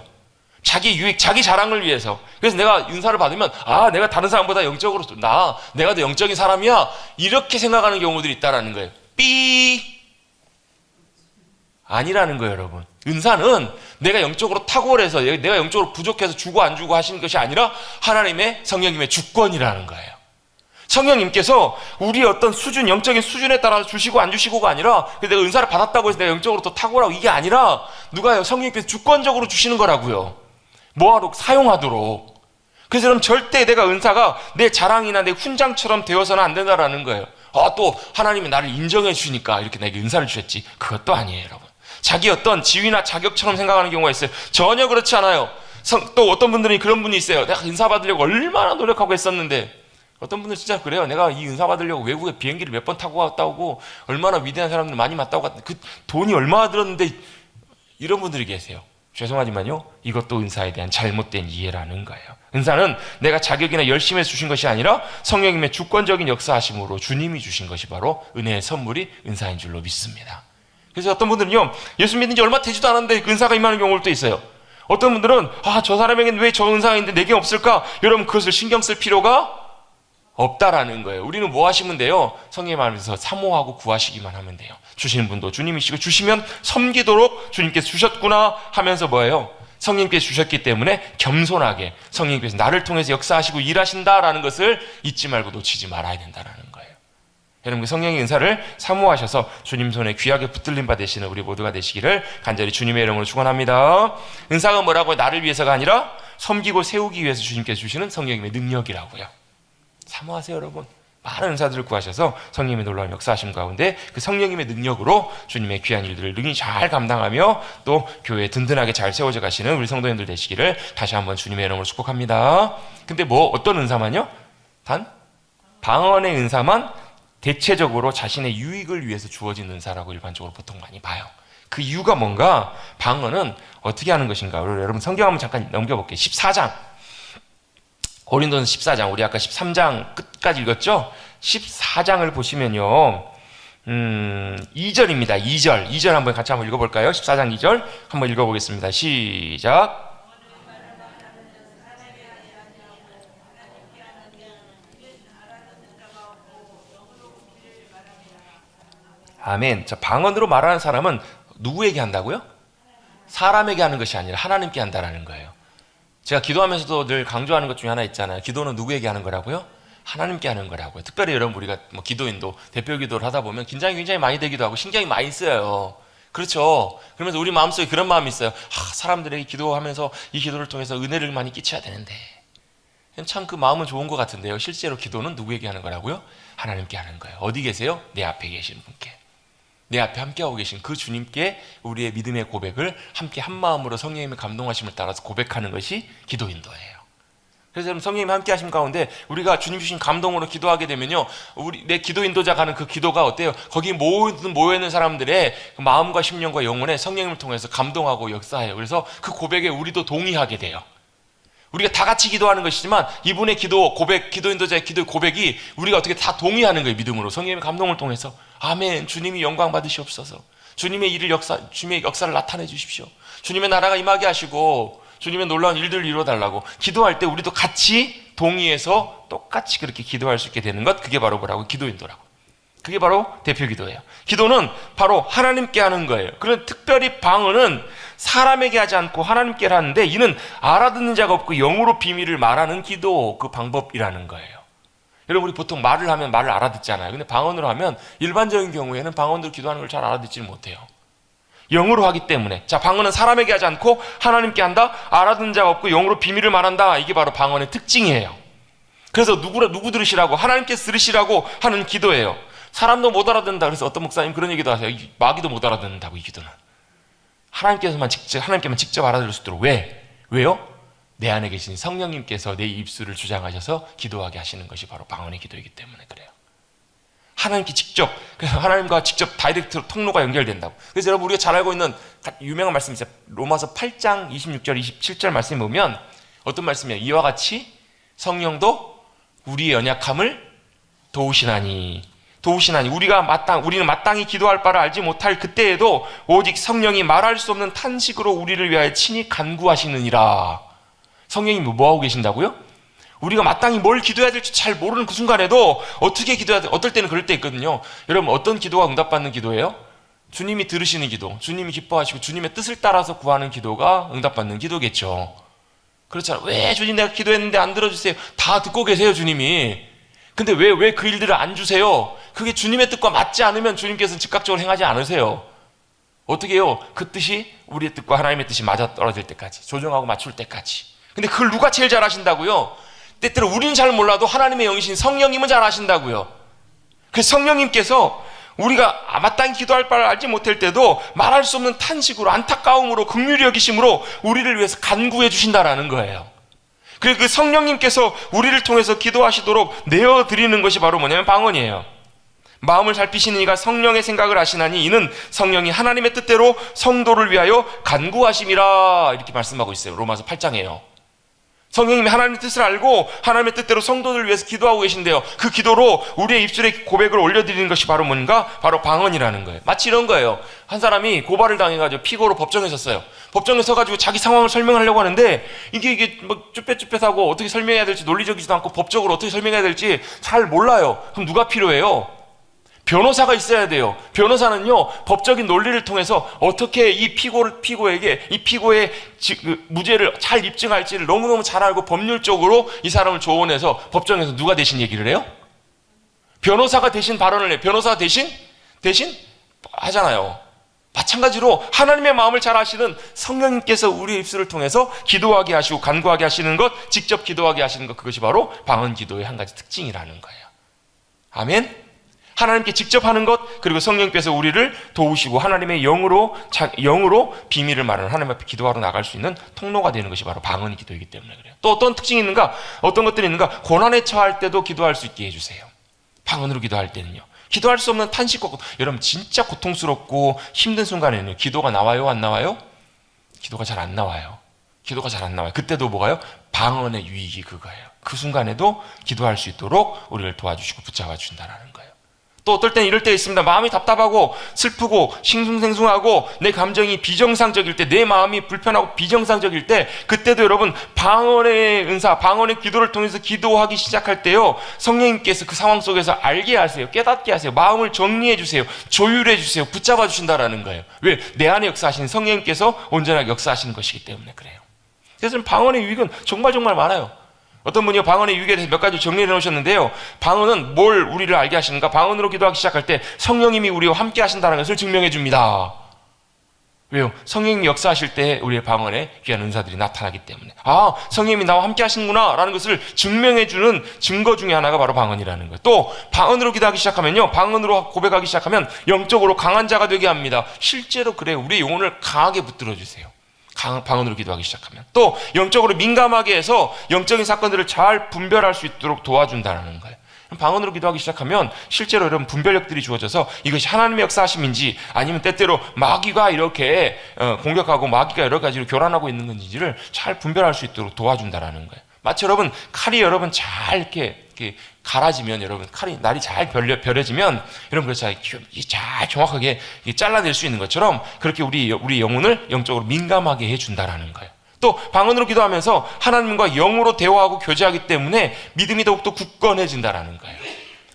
자기 유익, 자기 자랑을 위해서. 그래서 내가 은사를 받으면 내가 다른 사람보다 영적으로 내가 더 영적인 사람이야, 이렇게 생각하는 경우들이 있다라는 거예요. 아니라는 거예요, 여러분. 은사는 내가 영적으로 탁월해서, 내가 영적으로 부족해서 주고 안 주고 하시는 것이 아니라 하나님의 성령님의 주권이라는 거예요. 성령님께서 우리의 어떤 수준, 영적인 수준에 따라서 주시고 안 주시고가 아니라, 내가 은사를 받았다고 해서 내가 영적으로 더 탁월하고 이게 아니라, 누가요? 성령님께서 주권적으로 주시는 거라고요. 뭐하러? 사용하도록. 그래서 그럼 절대 내가 은사가 내 자랑이나 내 훈장처럼 되어서는 안 된다라는 거예요. 또 하나님이 나를 인정해 주니까 이렇게 내게 은사를 주셨지. 그것도 아니에요, 여러분. 자기 어떤 지위나 자격처럼 생각하는 경우가 있어요. 전혀 그렇지 않아요. 또 어떤 분들이 그런 분이 있어요. 내가 은사 받으려고 얼마나 노력하고 했었는데, 어떤 분들은 진짜 그래요. 내가 이 은사 받으려고 외국에 비행기를 몇 번 타고 갔다 오고, 얼마나 위대한 사람들 많이 만나고 갔는데 그 돈이 얼마나 들었는데, 이런 분들이 계세요. 죄송하지만요, 이것도 은사에 대한 잘못된 이해라는 거예요. 은사는 내가 자격이나 열심히 주신 것이 아니라 성령님의 주권적인 역사하심으로 주님이 주신 것이 바로 은혜의 선물이 은사인 줄로 믿습니다. 그래서 어떤 분들은요, 예수 믿은 지 얼마 되지도 않았는데 은사가 임하는 경우도 있어요. 어떤 분들은 저 사람에게는 왜 저 은사가 있는데 내게 없을까? 여러분, 그것을 신경 쓸 필요가 없다라는 거예요. 우리는 뭐 하시면 돼요? 성령님 안에서 사모하고 구하시기만 하면 돼요. 주시는 분도 주님이시고, 주시면 섬기도록 주님께서 주셨구나 하면서 뭐예요? 성령님께서 주셨기 때문에 겸손하게 성령님께서 나를 통해서 역사하시고 일하신다라는 것을 잊지 말고 놓치지 말아야 된다는 거예요. 여러분, 성령의 은사를 사모하셔서 주님 손에 귀하게 붙들림 받으시는 우리 모두가 되시기를 간절히 주님의 이름으로 축원합니다. 은사가 뭐라고요? 나를 위해서가 아니라 섬기고 세우기 위해서 주님께서 주시는 성령님의 능력이라고요. 사모하세요, 여러분. 많은 은사들을 구하셔서 성령님의 놀라운 역사하심 가운데 그 성령님의 능력으로 주님의 귀한 일들을 능히 잘 감당하며 또 교회에 든든하게 잘 세워져 가시는 우리 성도님들 되시기를 다시 한번 주님의 이름으로 축복합니다. 근데 어떤 은사만요? 단 방언의 은사만 대체적으로 자신의 유익을 위해서 주어진 은사라고 일반적으로 보통 많이 봐요. 그 이유가 뭔가? 방언은 어떻게 하는 것인가? 여러분, 성경 한번 잠깐 넘겨볼게요. 14장. 고린도는 14장, 우리 아까 13장 끝까지 읽었죠? 14장을 보시면요, 2절입니다. 2절 한번 같이 한번 읽어볼까요? 14장 2절 한번 읽어보겠습니다. 시작. 아멘. 자, 방언으로 말하는 사람은 누구에게 한다고요? 사람에게 하는 것이 아니라 하나님께 한다라는 거예요. 제가 기도하면서도 늘 강조하는 것 중에 하나 있잖아요. 기도는 누구에게 하는 거라고요? 하나님께 하는 거라고요. 특별히 여러분, 우리가 기도인도, 대표 기도를 하다 보면 긴장이 굉장히 많이 되기도 하고 신경이 많이 쓰여요. 그렇죠? 그러면서 우리 마음속에 그런 마음이 있어요. 사람들에게 기도하면서 이 기도를 통해서 은혜를 많이 끼쳐야 되는데. 참 그 마음은 좋은 것 같은데요. 실제로 기도는 누구에게 하는 거라고요? 하나님께 하는 거예요. 어디 계세요? 내 앞에 계신 분께. 내 앞에 함께하고 계신 그 주님께 우리의 믿음의 고백을 함께 한 마음으로 성령님의 감동하심을 따라서 고백하는 것이 기도 인도예요. 그래서 여러분, 성령님이 함께하심 가운데 우리가 주님 주신 감동으로 기도하게 되면요, 내 기도 인도자가 하는 그 기도가 어때요? 거기 모여있는 사람들의 마음과 심령과 영혼에 성령님을 통해서 감동하고 역사해요. 그래서 그 고백에 우리도 동의하게 돼요. 우리가 다 같이 기도하는 것이지만 이분의 기도 고백, 기도 인도자의 기도 고백이 우리가 어떻게 다 동의하는 거예요. 믿음으로 성령님의 감동을 통해서. 아멘. 주님이 영광 받으시옵소서. 주님의 주님의 역사를 나타내 주십시오. 주님의 나라가 임하게 하시고 주님의 놀라운 일들을 이루어달라고 기도할 때 우리도 같이 동의해서 똑같이 그렇게 기도할 수 있게 되는 것, 그게 바로 뭐라고? 기도 인도라고. 그게 바로 대표 기도예요. 기도는 바로 하나님께 하는 거예요. 그런데 특별히 방언은 사람에게 하지 않고 하나님께 하는데, 이는 알아듣는 자가 없고 영으로 비밀을 말하는 기도, 그 방법이라는 거예요. 여러분 우리 보통 말을 하면 말을 알아듣잖아요. 근데 방언으로 하면 일반적인 경우에는 방언으로 기도하는 걸 잘 알아듣지는 못해요. 영으로 하기 때문에. 자, 방언은 사람에게 하지 않고 하나님께 한다. 알아듣는 자가 없고 영으로 비밀을 말한다. 이게 바로 방언의 특징이에요. 그래서 누구 들으시라고, 하나님께서 들으시라고 하는 기도예요. 사람도 못 알아듣는다. 그래서 어떤 목사님 그런 얘기도 하세요. 마귀도 못 알아듣는다고, 이 기도는. 하나님께만 직접 알아들을 수 있도록. 왜요? 내 안에 계신 성령님께서 내 입술을 주장하셔서 기도하게 하시는 것이 바로 방언의 기도이기 때문에 그래요. 하나님께 직접, 그래서 하나님과 직접 다이렉트로 통로가 연결된다고. 그래서 여러분 우리가 잘 알고 있는 유명한 말씀이 있어요. 로마서 8장 26절 27절 말씀에 보면 어떤 말씀이에요? 이와 같이 성령도 우리의 연약함을 도우시나니 우리는 마땅히 기도할 바를 알지 못할 그때에도 오직 성령이 말할 수 없는 탄식으로 우리를 위하여 친히 간구하시느니라. 성령이 뭐 하고 계신다고요? 우리가 마땅히 뭘 기도해야 될지 잘 모르는 그 순간에도 어떻게 기도해야 돼? 어떨 때는 그럴 때 있거든요. 여러분 어떤 기도가 응답받는 기도예요? 주님이 들으시는 기도, 주님이 기뻐하시고 주님의 뜻을 따라서 구하는 기도가 응답받는 기도겠죠. 그렇잖아요. 왜 주님 내가 기도했는데 안 들어주세요? 다 듣고 계세요, 주님이. 근데 왜 그 일들을 안 주세요? 그게 주님의 뜻과 맞지 않으면 주님께서는 즉각적으로 행하지 않으세요. 어떻게 해요? 그 뜻이 우리의 뜻과 하나님의 뜻이 맞아 떨어질 때까지, 조정하고 맞출 때까지. 근데 그걸 누가 제일 잘 하신다고요? 때때로 우리는 잘 몰라도 하나님의 영이신 성령님은 잘 하신다고요. 그래서 성령님께서 우리가 마땅히 기도할 바를 알지 못할 때도 말할 수 없는 탄식으로, 안타까움으로, 긍휼히 여기심으로 우리를 위해서 간구해 주신다라는 거예요. 그리고 그 성령님께서 우리를 통해서 기도하시도록 내어드리는 것이 바로 뭐냐면 방언이에요. 마음을 살피시는 이가 성령의 생각을 아시나니 이는 성령이 하나님의 뜻대로 성도를 위하여 간구하심이라, 이렇게 말씀하고 있어요. 로마서 8장에요. 성령님이 하나님의 뜻을 알고 하나님의 뜻대로 성도들을 위해서 기도하고 계신데요. 그 기도로 우리의 입술에 고백을 올려드리는 것이 바로 뭔가? 바로 방언이라는 거예요. 마치 이런 거예요. 한 사람이 고발을 당해가지고 피고로 법정에 섰어요. 법정에 서가지고 자기 상황을 설명하려고 하는데 이게 뭐 쭈뼛쭈뼛하고 어떻게 설명해야 될지 논리적이지도 않고 법적으로 어떻게 설명해야 될지 잘 몰라요. 그럼 누가 필요해요? 변호사가 있어야 돼요. 변호사는요, 법적인 논리를 통해서 어떻게 이 피고에게 이 피고의 무죄를 잘 입증할지를 너무너무 잘 알고 법률적으로 이 사람을 조언해서 법정에서 누가 대신 얘기를 해요? 변호사가 대신 발언을 해요. 변호사가 대신 하잖아요. 마찬가지로 하나님의 마음을 잘 아시는 성령님께서 우리의 입술을 통해서 기도하게 하시고 간구하게 하시는 것, 직접 기도하게 하시는 것, 그것이 바로 방언 기도의 한 가지 특징이라는 거예요. 아멘? 하나님께 직접 하는 것, 그리고 성령께서 우리를 도우시고 하나님의 영으로 비밀을 말하는, 하나님 앞에 기도하러 나갈 수 있는 통로가 되는 것이 바로 방언 기도이기 때문에 그래요. 또 어떤 특징이 있는가? 어떤 것들이 있는가? 고난에 처할 때도 기도할 수 있게 해주세요. 방언으로 기도할 때는요. 기도할 수 없는 탄식과 여러분 진짜 고통스럽고 힘든 순간에는 기도가 나와요? 안 나와요? 기도가 잘 안 나와요. 기도가 잘 안 나와요. 그때도 뭐가요? 방언의 유익이 그거예요. 그 순간에도 기도할 수 있도록 우리를 도와주시고 붙잡아 준다는 거예요. 또 어떨 때는 이럴 때 있습니다. 마음이 답답하고 슬프고 싱숭생숭하고 내 감정이 비정상적일 때, 내 마음이 불편하고 비정상적일 때, 그때도 여러분 방언의 은사, 방언의 기도를 통해서 기도하기 시작할 때요, 성령님께서 그 상황 속에서 알게 하세요. 깨닫게 하세요. 마음을 정리해 주세요. 조율해 주세요. 붙잡아 주신다라는 거예요. 왜? 내 안에 역사하시는 성령님께서 온전하게 역사하시는 것이기 때문에 그래요. 그래서 방언의 유익은 정말 많아요. 어떤 분이 방언의 유익에 대해서 몇 가지 정리해 놓으셨는데요. 방언은 뭘 우리를 알게 하시는가? 방언으로 기도하기 시작할 때 성령님이 우리와 함께 하신다는 것을 증명해 줍니다. 왜요? 성령님이 역사하실 때 우리의 방언에 귀한 은사들이 나타나기 때문에, 아, 성령님이 나와 함께 하시는구나 라는 것을 증명해 주는 증거 중에 하나가 바로 방언이라는 거예요. 또 방언으로 기도하기 시작하면요, 방언으로 고백하기 시작하면 영적으로 강한 자가 되게 합니다. 실제로 그래요. 우리의 영혼을 강하게 붙들어 주세요. 방언으로 기도하기 시작하면. 또 영적으로 민감하게 해서 영적인 사건들을 잘 분별할 수 있도록 도와준다는 거예요. 방언으로 기도하기 시작하면 실제로 여러분 분별력들이 주어져서 이것이 하나님의 역사하심인지 아니면 때때로 마귀가 이렇게 공격하고 마귀가 여러 가지로 교란하고 있는 건지를 잘 분별할 수 있도록 도와준다는 거예요. 마치 여러분 칼이 여러분 잘 이렇게 갈아지면, 여러분 칼이 날이 잘 벼려지면 여러분 잘 정확하게 잘라낼 수 있는 것처럼 그렇게 우리 영혼을 영적으로 민감하게 해준다라는 거예요. 또 방언으로 기도하면서 하나님과 영으로 대화하고 교제하기 때문에 믿음이 더욱더 굳건해진다라는 거예요.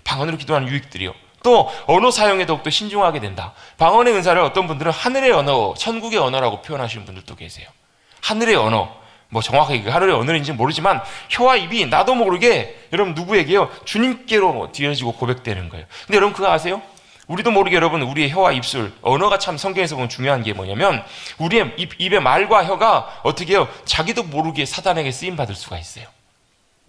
방언으로 기도하는 유익들이요. 또 언어 사용에 더욱더 신중하게 된다. 방언의 은사를 어떤 분들은 하늘의 언어, 천국의 언어라고 표현하시는 분들도 계세요. 하늘의 언어, 뭐 정확하게 그 하늘의 언어인지는 모르지만 혀와 입이 나도 모르게 여러분 누구에게요? 주님께로 뒤어지고 고백되는 거예요. 근데 여러분 그거 아세요? 우리도 모르게 여러분 우리의 혀와 입술, 언어가 참 성경에서 보면 중요한 게 뭐냐면 우리의 입의 말과 혀가 어떻게 해요? 자기도 모르게 사단에게 쓰임받을 수가 있어요.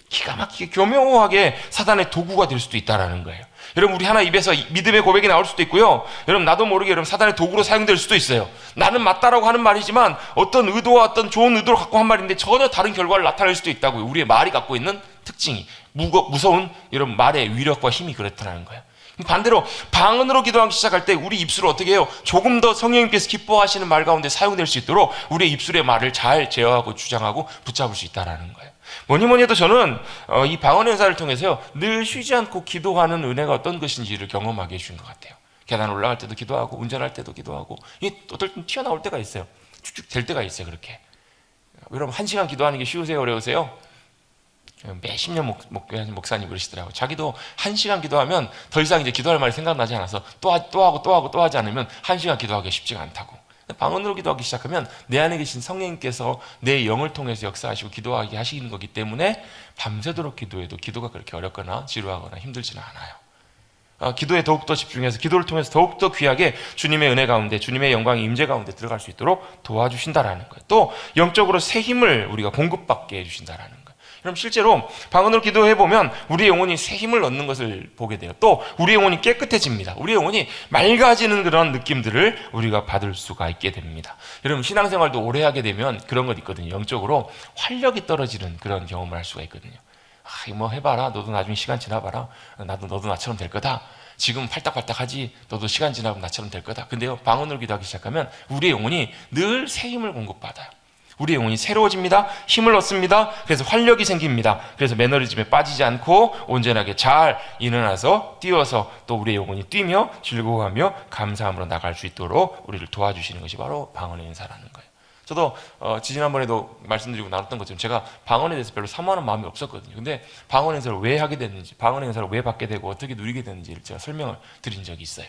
기가 막히게 교묘하게 사단의 도구가 될 수도 있다는 거예요. 여러분 우리 하나 입에서 믿음의 고백이 나올 수도 있고요. 여러분 나도 모르게 여러분 사단의 도구로 사용될 수도 있어요. 나는 맞다라고 하는 말이지만 어떤 의도와 어떤 좋은 의도를 갖고 한 말인데 전혀 다른 결과를 나타낼 수도 있다고요. 우리의 말이 갖고 있는 특징이 무서운 여러분 말의 위력과 힘이 그렇다는 거예요. 반대로 방언으로 기도하기 시작할 때 우리 입술을 어떻게 해요? 조금 더 성령님께서 기뻐하시는 말 가운데 사용될 수 있도록 우리의 입술의 말을 잘 제어하고 주장하고 붙잡을 수 있다는 거예요. 뭐니 해도 저는 이 방언 은사를 통해서요 늘 쉬지 않고 기도하는 은혜가 어떤 것인지를 경험하게 해준 것 같아요. 계단 올라갈 때도 기도하고 운전할 때도 기도하고 이게 어떨 땐 튀어나올 때가 있어요. 쭉쭉 될 때가 있어요. 그렇게 여러분 1시간 기도하는 게 쉬우세요? 어려우세요? 매 10년 목회하는 목사님 그러시더라고요. 자기도 1시간 기도하면 더 이상 이제 기도할 말이 생각나지 않아서 또 하지 않으면 1시간 기도하기가 쉽지가 않다고. 방언으로 기도하기 시작하면 내 안에 계신 성령님께서 내 영을 통해서 역사하시고 기도하게 하시는 거기 때문에 밤새도록 기도해도 기도가 그렇게 어렵거나 지루하거나 힘들지는 않아요. 기도에 더욱더 집중해서 기도를 통해서 더욱더 귀하게 주님의 은혜 가운데 주님의 영광의 임재 가운데 들어갈 수 있도록 도와주신다라는 거예요. 또 영적으로 새 힘을 우리가 공급받게 해주신다라는 거예요. 그럼 실제로 방언으로 기도해보면 우리의 영혼이 새 힘을 얻는 것을 보게 돼요. 또 우리의 영혼이 깨끗해집니다. 우리의 영혼이 맑아지는 그런 느낌들을 우리가 받을 수가 있게 됩니다. 여러분 신앙생활도 오래 하게 되면 그런 것 있거든요. 영적으로 활력이 떨어지는 그런 경험을 할 수가 있거든요. 뭐 해봐라. 너도 나중에 시간 지나봐라. 너도 나처럼 될 거다. 지금 팔딱팔딱하지. 너도 시간 지나면 나처럼 될 거다. 근데요 방언으로 기도하기 시작하면 우리의 영혼이 늘 새 힘을 공급받아요. 우리의 영혼이 새로워집니다. 힘을 얻습니다. 그래서 활력이 생깁니다. 그래서 매너리즘에 빠지지 않고 온전하게 잘 일어나서 뛰어서 또 우리의 영혼이 뛰며 즐거워하며 감사함으로 나갈 수 있도록 우리를 도와주시는 것이 바로 방언의 은사라는 거예요. 저도 지난번에도 말씀드리고 나눴던 것처럼 제가 방언에 대해서 별로 사모하는 마음이 없었거든요. 근데 방언 은사를 왜 하게 됐는지, 방언 은사를 왜 받게 되고 어떻게 누리게 됐는지를 제가 설명을 드린 적이 있어요.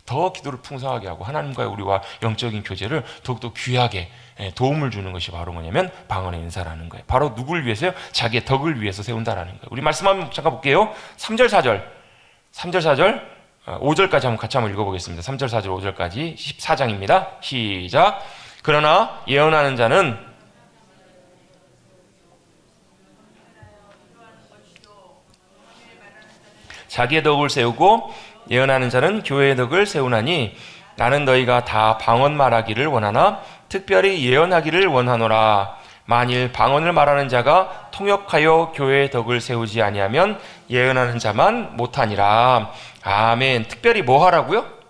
더 기도를 풍성하게 하고 하나님과의 우리와 영적인 교제를 더욱더 귀하게 도움을 주는 것이 바로 뭐냐면 방언의 은사라는 거예요. 바로 누구를 위해서요? 자기의 덕을 위해서 세운다라는 거예요. 우리 말씀 한번 잠깐 볼게요. 3절 4절 5절까지 한번 같이 한번 읽어보겠습니다. 3절 4절 5절까지 14장입니다. 시작. 그러나 예언하는 자는 자기의 덕을 세우고 예언하는 자는 교회의 덕을 세우나니 나는 너희가 다 방언 말하기를 원하나 특별히 예언하기를 원하노라. 만일 방언을 말하는 자가 통역하여 교회의 덕을 세우지 아니하면 예언하는 자만 못하니라. 아멘. 특별히 뭐 하라고요?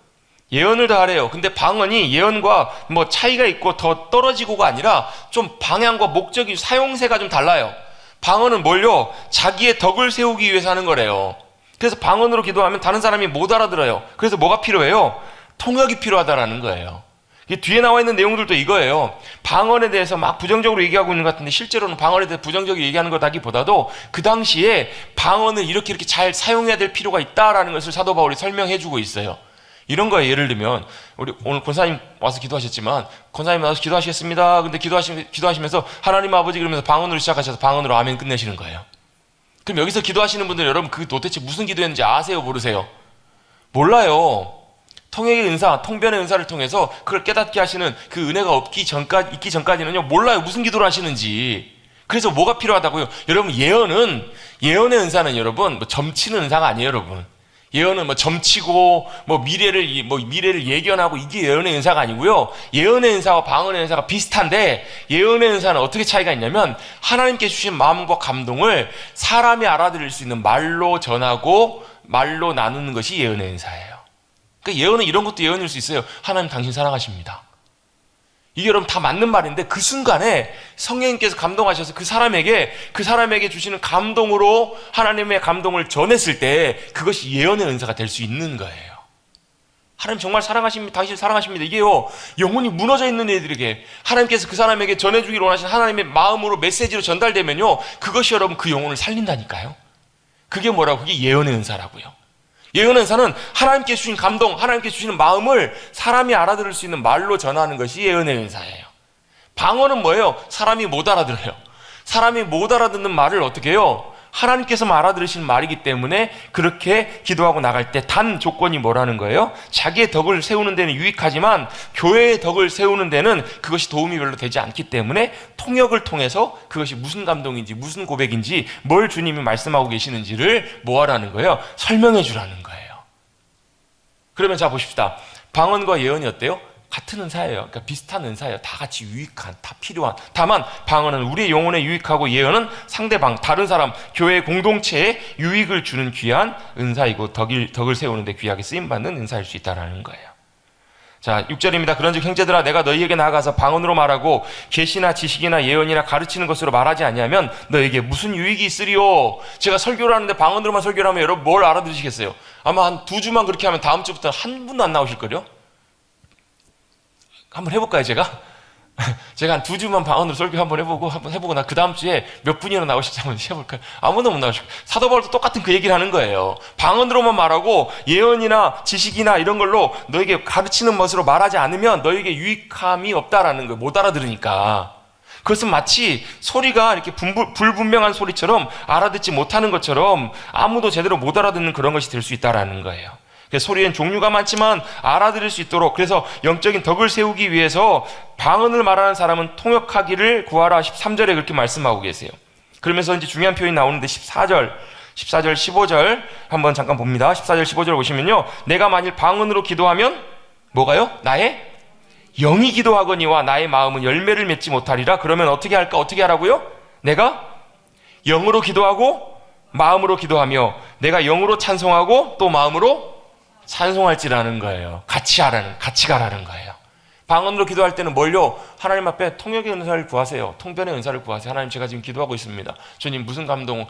예언을 다 하래요. 근데 방언이 예언과 뭐 차이가 있고 더 떨어지고가 아니라 좀 방향과 목적이 사용세가 좀 달라요. 방언은 뭘요? 자기의 덕을 세우기 위해서 하는 거래요. 그래서 방언으로 기도하면 다른 사람이 못 알아들어요. 그래서 뭐가 필요해요? 통역이 필요하다라는 거예요. 뒤에 나와 있는 내용들도 이거예요. 방언에 대해서 막 부정적으로 얘기하고 있는 것 같은데 실제로는 방언에 대해서 부정적으로 얘기하는 것하기보다도 그 당시에 방언을 이렇게 잘 사용해야 될 필요가 있다라는 것을 사도 바울이 설명해 주고 있어요. 이런 거에 예를 들면 우리 오늘 권사님 와서 기도하셨지만 권사님 와서 기도하시겠습니다. 근데 기도하시면서 하나님 아버지 그러면서 방언으로 시작하셔서 방언으로 아멘 끝내시는 거예요. 그럼 여기서 기도하시는 분들 여러분 그 도대체 무슨 기도였는지 아세요? 모르세요? 몰라요. 통역의 은사, 통변의 은사를 통해서 그걸 깨닫게 하시는 그 은혜가 있기 전까지는요 몰라요. 무슨 기도를 하시는지. 그래서 뭐가 필요하다고요? 여러분 예언의 은사는 여러분 뭐 점치는 은사가 아니에요, 여러분. 예언은 뭐 점치고 미래를 예견하고 이게 예언의 은사가 아니고요. 예언의 은사와 방언의 은사가 비슷한데 예언의 은사는 어떻게 차이가 있냐면 하나님께 주신 마음과 감동을 사람이 알아들을 수 있는 말로 전하고 말로 나누는 것이 예언의 은사예요. 그러니까 예언은 이런 것도 예언일 수 있어요. 하나님 당신 사랑하십니다. 이게 여러분 다 맞는 말인데 그 순간에 성령님께서 감동하셔서 그 사람에게 주시는 감동으로 하나님의 감동을 전했을 때 그것이 예언의 은사가 될 수 있는 거예요. 하나님 정말 사랑하십니다. 당신 사랑하십니다. 이게요 영혼이 무너져 있는 애들에게 하나님께서 그 사람에게 전해주기를 원하시는 하나님의 마음으로 메시지로 전달되면요 그것이 여러분 그 영혼을 살린다니까요. 그게 뭐라고? 그게 예언의 은사라고요. 예언의 은사는 하나님께 주신 감동, 하나님께 주시는 마음을 사람이 알아들을 수 있는 말로 전하는 것이 예언의 은사예요. 방언은 뭐예요? 사람이 못 알아들어요. 사람이 못 알아듣는 말을 어떻게 해요? 하나님께서만 알아들으시는 말이기 때문에 그렇게 기도하고 나갈 때 단 조건이 뭐라는 거예요? 자기의 덕을 세우는 데는 유익하지만 교회의 덕을 세우는 데는 그것이 도움이 별로 되지 않기 때문에 통역을 통해서 그것이 무슨 감동인지 무슨 고백인지 뭘 주님이 말씀하고 계시는지를 뭐 하라는 거예요? 설명해 주라는 거예요. 그러면 자 보십시다. 방언과 예언이 어때요? 같은 은사예요. 그러니까 비슷한 은사예요. 다 같이 유익한, 다 필요한. 다만 방언은 우리의 영혼에 유익하고 예언은 상대방, 다른 사람, 교회 공동체에 유익을 주는 귀한 은사이고 덕을 세우는데 귀하게 쓰임받는 은사일 수 있다는 거예요. 자, 6절입니다. 그런즉 형제들아 내가 너희에게 나아가서 방언으로 말하고 계시나 지식이나 예언이나 가르치는 것으로 말하지 아니하면 너희에게 무슨 유익이 있으리요? 제가 설교를 하는데 방언으로만 설교를 하면 여러분 뭘 알아들으시겠어요? 아마 한 2주만 그렇게 하면 다음 주부터는 한 분도 안 나오실걸요? 한번 해볼까요, 제가? 제가 한 2주만 방언으로 설교 한번 해보고 나 그 다음 주에 몇 분이나 나오실지 한번 해볼까요? 아무도 못 나오실 거예요. 사도 바울도 똑같은 그 얘기를 하는 거예요. 방언으로만 말하고 예언이나 지식이나 이런 걸로 너에게 가르치는 것으로 말하지 않으면 너에게 유익함이 없다라는 거예요. 못 알아들으니까. 그것은 마치 소리가 이렇게 불분명한 소리처럼 알아듣지 못하는 것처럼 아무도 제대로 못 알아듣는 그런 것이 될 수 있다라는 거예요. 소리엔 종류가 많지만 알아들을 수 있도록 그래서 영적인 덕을 세우기 위해서 방언을 말하는 사람은 통역하기를 구하라 13절에 그렇게 말씀하고 계세요. 그러면서 이제 중요한 표현이 나오는데 14절, 15절 한번 잠깐 봅니다. 14절, 15절 보시면요. 내가 만일 방언으로 기도하면 뭐가요? 나의 영이 기도하거니와 나의 마음은 열매를 맺지 못하리라. 그러면 어떻게 할까? 어떻게 하라고요? 내가 영으로 기도하고 마음으로 기도하며 내가 영으로 찬송하고 또 마음으로 찬송할지라는 거예요. 같이 가라는 거예요. 방언으로 기도할 때는 뭘요? 하나님 앞에 통역의 은사를 구하세요. 통변의 은사를 구하세요. 하나님 제가 지금 기도하고 있습니다. 주님 무슨 감동,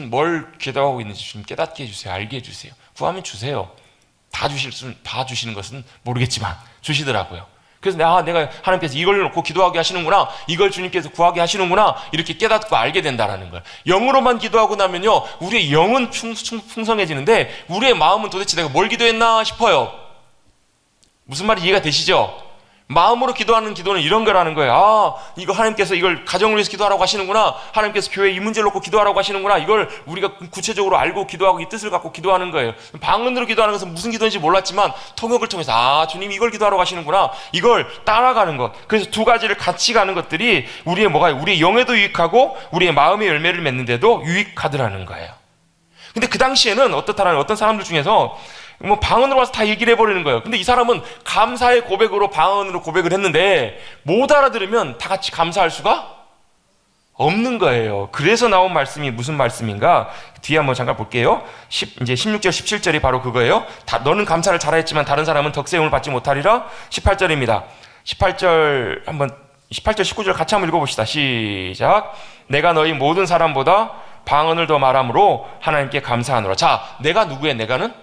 뭘 기도하고 있는지 주님 깨닫게 해주세요. 알게 해주세요. 구하면 주세요. 다 주시는 것은 모르겠지만 주시더라고요. 그래서 내가 하나님께서 이걸 놓고 기도하게 하시는구나, 이걸 주님께서 구하게 하시는구나 이렇게 깨닫고 알게 된다는 거예요. 영으로만 기도하고 나면요 우리의 영은 풍성해지는데 우리의 마음은 도대체 내가 뭘 기도했나 싶어요. 무슨 말이 이해가 되시죠? 마음으로 기도하는 기도는 이런 거라는 거예요. 이거 하나님께서 이걸 가정을 위해서 기도하라고 하시는구나, 하나님께서 교회 이 문제를 놓고 기도하라고 하시는구나, 이걸 우리가 구체적으로 알고 기도하고 이 뜻을 갖고 기도하는 거예요. 방언으로 기도하는 것은 무슨 기도인지 몰랐지만 통역을 통해서 주님 이걸 기도하라고 하시는구나, 이걸 따라가는 것. 그래서 두 가지를 같이 가는 것들이 우리의 영에도 유익하고 우리의 마음의 열매를 맺는데도 유익하더라는 거예요. 근데 그 당시에는 어떤 사람들 중에서 방언으로 와서 다 얘기를 해버리는 거예요. 근데 이 사람은 감사의 고백으로 방언으로 고백을 했는데 못 알아들으면 다 같이 감사할 수가 없는 거예요. 그래서 나온 말씀이 무슨 말씀인가? 뒤에 한번 잠깐 볼게요. 이제 16절, 17절이 바로 그거예요. 너는 감사를 잘하였지만 다른 사람은 덕세움을 받지 못하리라. 18절입니다. 18절, 19절 같이 한번 읽어봅시다. 시작. 내가 너희 모든 사람보다 방언을 더 말함으로 하나님께 감사하노라. 자, 내가 누구예요? 내가는?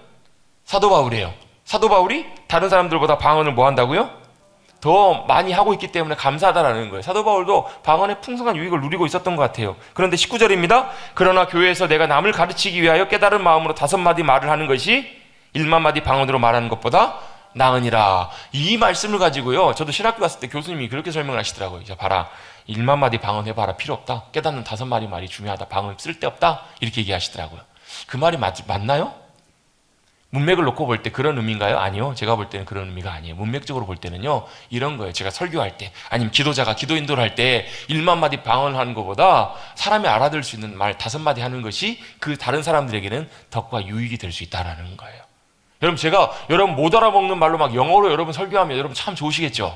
사도 바울이에요. 사도 바울이 다른 사람들보다 방언을 뭐 한다고요? 더 많이 하고 있기 때문에 감사하다라는 거예요. 사도 바울도 방언의 풍성한 유익을 누리고 있었던 것 같아요. 그런데 19절입니다. 그러나 교회에서 내가 남을 가르치기 위하여 깨달은 마음으로 5마디 말을 하는 것이 1만 마디 방언으로 말하는 것보다 나으니라. 이 말씀을 가지고요, 저도 신학교 갔을 때 교수님이 그렇게 설명을 하시더라고요. 자, 봐라, 1만 마디 방언 해봐라. 필요 없다. 깨닫는 5마디 말이 중요하다. 방언 쓸데없다. 이렇게 얘기하시더라고요. 그 말이 맞나요? 문맥을 놓고 볼 때 그런 의미인가요? 아니요. 제가 볼 때는 그런 의미가 아니에요. 문맥적으로 볼 때는요, 이런 거예요. 제가 설교할 때, 아니면 기도자가 기도 인도를 할 때 1만 마디 방언을 하는 것보다 사람이 알아들을 수 있는 말 5마디 하는 것이 그 다른 사람들에게는 덕과 유익이 될 수 있다는 거예요. 여러분 못 알아먹는 말로 막 영어로 여러분 설교하면 여러분 참 좋으시겠죠?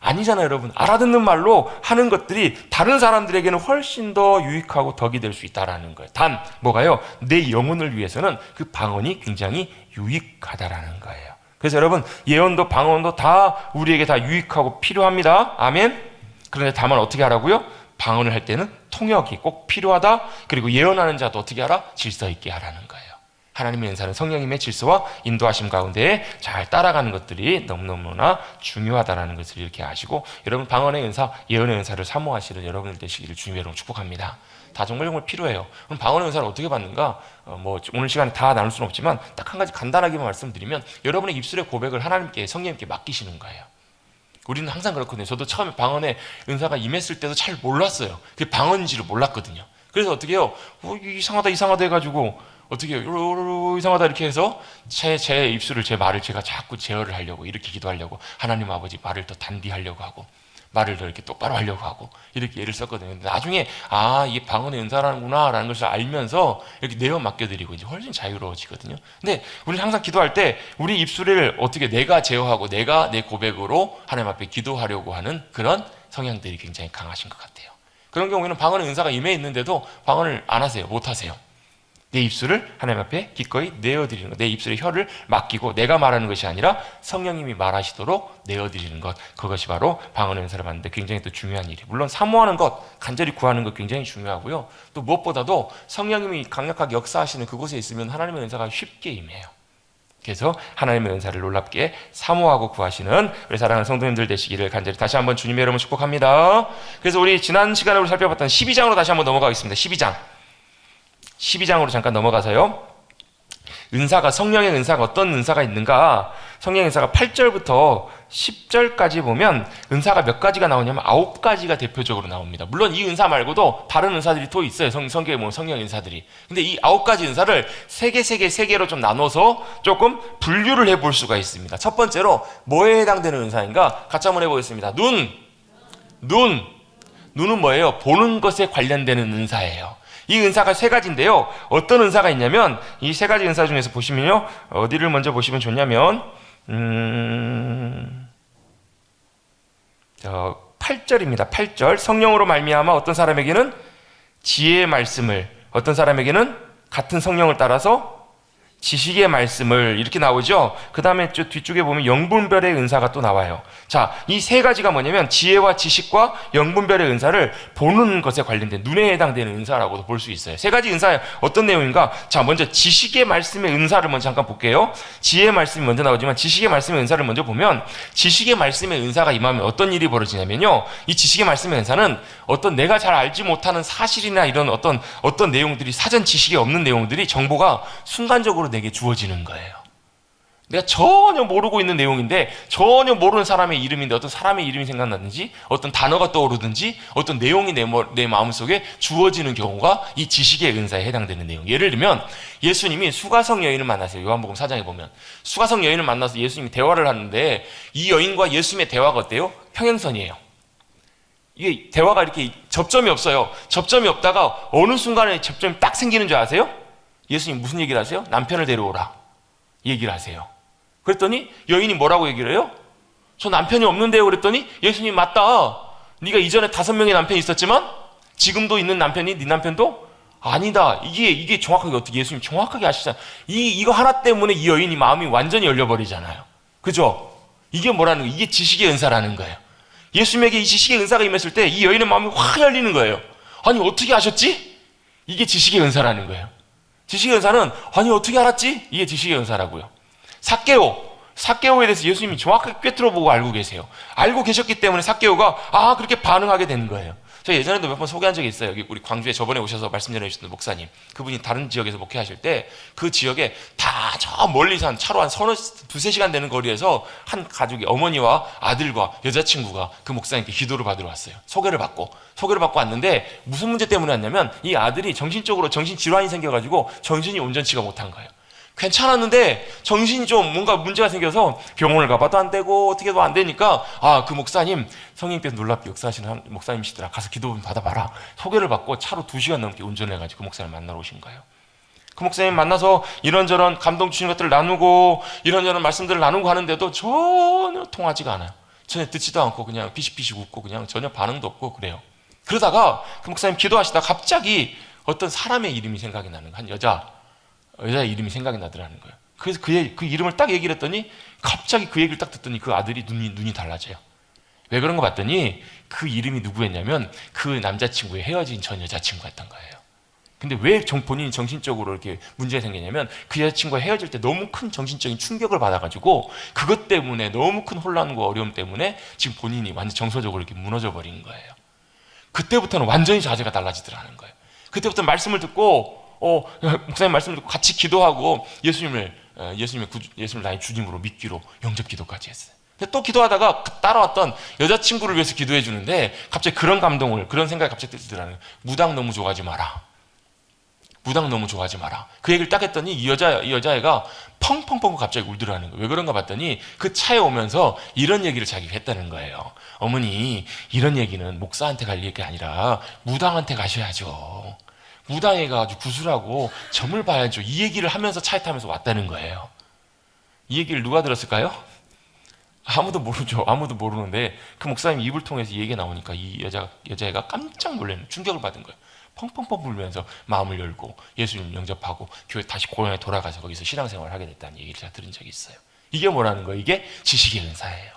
아니잖아요, 여러분. 알아듣는 말로 하는 것들이 다른 사람들에게는 훨씬 더 유익하고 덕이 될 수 있다는 거예요. 단, 뭐가요? 내 영혼을 위해서는 그 방언이 굉장히 유익하다라는 거예요. 그래서 여러분, 예언도 방언도 다 우리에게 다 유익하고 필요합니다. 아멘? 그런데 다만 어떻게 하라고요? 방언을 할 때는 통역이 꼭 필요하다. 그리고 예언하는 자도 어떻게 하라? 질서 있게 하라는 거예요. 하나님의 은사는 성령님의 질서와 인도하심 가운데 잘 따라가는 것들이 너무너무나 중요하다는 것을 이렇게 아시고, 여러분 방언의 은사, 예언의 은사를 사모하시는 여러분들 되시기를 주님의 이름으로 축복합니다. 다 정말 필요해요. 그럼 방언의 은사를 어떻게 받는가? 오늘 시간에 다 나눌 수는 없지만 딱 한 가지 간단하게만 말씀드리면, 여러분의 입술의 고백을 하나님께, 성령님께 맡기시는 거예요. 우리는 항상 그렇거든요. 저도 처음에 방언의 은사가 임했을 때도 잘 몰랐어요. 그게 방언인지를 몰랐거든요. 그래서 어떻게 해요? 이상하다 해가지고 어떻게 해요? 이상하다 이렇게 해서 제 입술을, 제 말을 제가 자꾸 제어를 하려고, 이렇게 기도하려고, 하나님 아버지 말을 더 단디하려고 하고, 말을 더 이렇게 똑바로 하려고 하고, 이렇게 애를 썼거든요. 근데 나중에 이게 방언의 은사라는구나 라는 것을 알면서 이렇게 내어 맡겨드리고 이제 훨씬 자유로워지거든요. 근데 우리는 항상 기도할 때 우리 입술을 어떻게 내가 제어하고 내가 내 고백으로 하나님 앞에 기도하려고 하는 그런 성향들이 굉장히 강하신 것 같아요. 그런 경우에는 방언의 은사가 임해 있는데도 방언을 안 하세요. 못 하세요. 내 입술을 하나님 앞에 기꺼이 내어드리는 것, 내 입술의 혀를 맡기고 내가 말하는 것이 아니라 성령님이 말하시도록 내어드리는 것, 그것이 바로 방언의 은사를 받는데 굉장히 또 중요한 일이에요. 물론 사모하는 것, 간절히 구하는 것 굉장히 중요하고요. 또 무엇보다도 성령님이 강력하게 역사하시는 그곳에 있으면 하나님의 은사가 쉽게 임해요. 그래서 하나님의 은사를 놀랍게 사모하고 구하시는 우리 사랑하는 성도님들 되시기를 간절히 다시 한번 주님의 이름으로 축복합니다. 그래서 우리 지난 시간에 우리 살펴봤던 12장으로 다시 한번 넘어가겠습니다. 12장으로 잠깐 넘어가서요. 은사가, 성령의 은사가 어떤 은사가 있는가? 성령의 은사가 8절부터 10절까지 보면 은사가 몇 가지가 나오냐면 9가지가 대표적으로 나옵니다. 물론 이 은사 말고도 다른 은사들이 또 있어요. 성경에 보면 성령 은사들이. 근데 이 9가지 은사를 3개로 좀 나눠서 조금 분류를 해볼 수가 있습니다. 첫 번째로 뭐에 해당되는 은사인가? 같이 한번 해보겠습니다. 눈은 뭐예요? 보는 것에 관련되는 은사예요. 이 은사가 3가지인데요. 어떤 은사가 있냐면 이 3가지 은사 중에서 보시면요. 어디를 먼저 보시면 좋냐면 8절입니다. 8절. 성령으로 말미암아 어떤 사람에게는 지혜의 말씀을, 어떤 사람에게는 같은 성령을 따라서 지식의 말씀을, 이렇게 나오죠. 그 다음에 뒤쪽에 보면 영분별의 은사가 또 나와요. 자, 이 3가지가 뭐냐면 지혜와 지식과 영분별의 은사를 보는 것에 관련된, 눈에 해당되는 은사라고도 볼 수 있어요. 3가지 은사의 어떤 내용인가? 자, 먼저 지식의 말씀의 은사를 먼저 잠깐 볼게요. 지혜의 말씀이 먼저 나오지만 지식의 말씀의 은사를 먼저 보면, 지식의 말씀의 은사가 임하면 어떤 일이 벌어지냐면요, 이 지식의 말씀의 은사는 어떤 내가 잘 알지 못하는 사실이나 이런 어떤 내용들이, 사전 지식이 없는 내용들이, 정보가 순간적으로 내게 주어지는 거예요. 내가 전혀 모르고 있는 내용인데, 전혀 모르는 사람의 이름인데 어떤 사람의 이름이 생각나든지 어떤 단어가 떠오르든지 어떤 내용이 내 마음속에 주어지는 경우가 이 지식의 은사에 해당되는 내용. 예를 들면 예수님이 수가성 여인을 만나세요. 요한복음 4장에 보면 수가성 여인을 만나서 예수님이 대화를 하는데, 이 여인과 예수님의 대화가 어때요? 평행선이에요. 이게 대화가 이렇게 접점이 없어요. 접점이 없다가 어느 순간에 접점이 딱 생기는 줄 아세요? 예수님 무슨 얘기를 하세요? 남편을 데려오라 얘기를 하세요. 그랬더니 여인이 뭐라고 얘기를 해요? 저 남편이 없는데요. 그랬더니 예수님, 맞다, 네가 이전에 5명의 남편이 있었지만 지금도 있는 남편이 네 남편도 아니다. 이게 정확하게, 어떻게 예수님 정확하게 아시잖아요. 이거 하나 때문에 이 여인이 마음이 완전히 열려버리잖아요. 그죠? 이게 뭐라는 거예요? 이게 지식의 은사라는 거예요. 예수님에게 이 지식의 은사가 임했을 때 이 여인의 마음이 확 열리는 거예요. 아니, 어떻게 아셨지? 이게 지식의 은사라는 거예요. 지식의 은사는, 아니 어떻게 알았지? 이게 지식의 은사라고요. 삭개오에 대해서 예수님이 정확하게 꿰뚫어보고 알고 계세요. 알고 계셨기 때문에 삭개오가 그렇게 반응하게 되는 거예요. 제가 예전에도 몇 번 소개한 적이 있어요. 여기 우리 광주에 저번에 오셔서 말씀 전해주셨던 목사님, 그분이 다른 지역에서 목회하실 때 그 지역에 다 저 멀리서 차로 한 2-3시간 되는 거리에서 한 가족이, 어머니와 아들과 여자친구가 그 목사님께 기도를 받으러 왔어요. 소개를 받고 왔는데 무슨 문제 때문에 왔냐면, 이 아들이 정신적으로 정신질환이 생겨가지고 정신이 온전치가 못한 거예요. 괜찮았는데 정신이 좀 뭔가 문제가 생겨서 병원을 가봐도 안 되고 어떻게 해도 안 되니까, 그 목사님, 성령께서 놀랍게 역사하시는 목사님이시더라, 가서 기도 좀 받아봐라. 소개를 받고 차로 2시간 넘게 운전해가지고 그 목사님 만나러 오신 거예요. 그 목사님 만나서 이런저런 감동 주시는 것들을 나누고 이런저런 말씀들을 나누고 하는데도 전혀 통하지가 않아요. 전혀 듣지도 않고 그냥 피식피식 웃고 그냥 전혀 반응도 없고 그래요. 그러다가 그 목사님 기도하시다가 갑자기 어떤 사람의 이름이 생각이 나는 거예요. 한 여자의 이름이 생각이 나더라는 거예요. 그래서 그 이름을 딱 얘기를 했더니, 갑자기 그 얘기를 딱 듣더니 그 아들이 눈이 달라져요. 왜 그런 거 봤더니 그 이름이 누구였냐면 그 남자친구의 헤어진 전 여자친구였던 거예요. 근데 왜 본인이 정신적으로 이렇게 문제가 생기냐면, 그 여자친구가 헤어질 때 너무 큰 정신적인 충격을 받아가지고 그것 때문에, 너무 큰 혼란과 어려움 때문에 지금 본인이 완전 정서적으로 이렇게 무너져 버린 거예요. 그때부터는 완전히 자세가 달라지더라는 거예요. 그때부터 말씀을 듣고 목사님 말씀을 듣고 같이 기도하고 예수님을 나의 주님으로 믿기로 영접 기도까지 했어요. 근데 또 기도하다가 따라왔던 여자친구를 위해서 기도해 주는데 갑자기 그런 감동을, 그런 생각이 갑자기 들더라는 거예요. 무당 너무 좋아하지 마라. 무당 너무 좋아하지 마라. 그 얘기를 딱 했더니 이 여자애가 펑펑펑 갑자기 울더라는 거예요. 왜 그런가 봤더니 그 차에 오면서 이런 얘기를 자기가 했다는 거예요. 어머니, 이런 얘기는 목사한테 갈 얘기가 아니라 무당한테 가셔야죠. 무당에 가가지고 구슬하고 점을 봐야죠. 이 얘기를 하면서 차에 타면서 왔다는 거예요. 이 얘기를 누가 들었을까요? 아무도 모르죠. 아무도 모르는데 그 목사님 입을 통해서 이 얘기가 나오니까 이 여자애가 깜짝 놀라는 충격을 받은 거예요. 펑펑펑 울면서 마음을 열고 예수님 영접하고 교회 다시 고향에 돌아가서 거기서 신앙생활을 하게 됐다는 얘기를 제가 들은 적이 있어요. 이게 뭐라는 거예요? 이게 지식의 은사예요.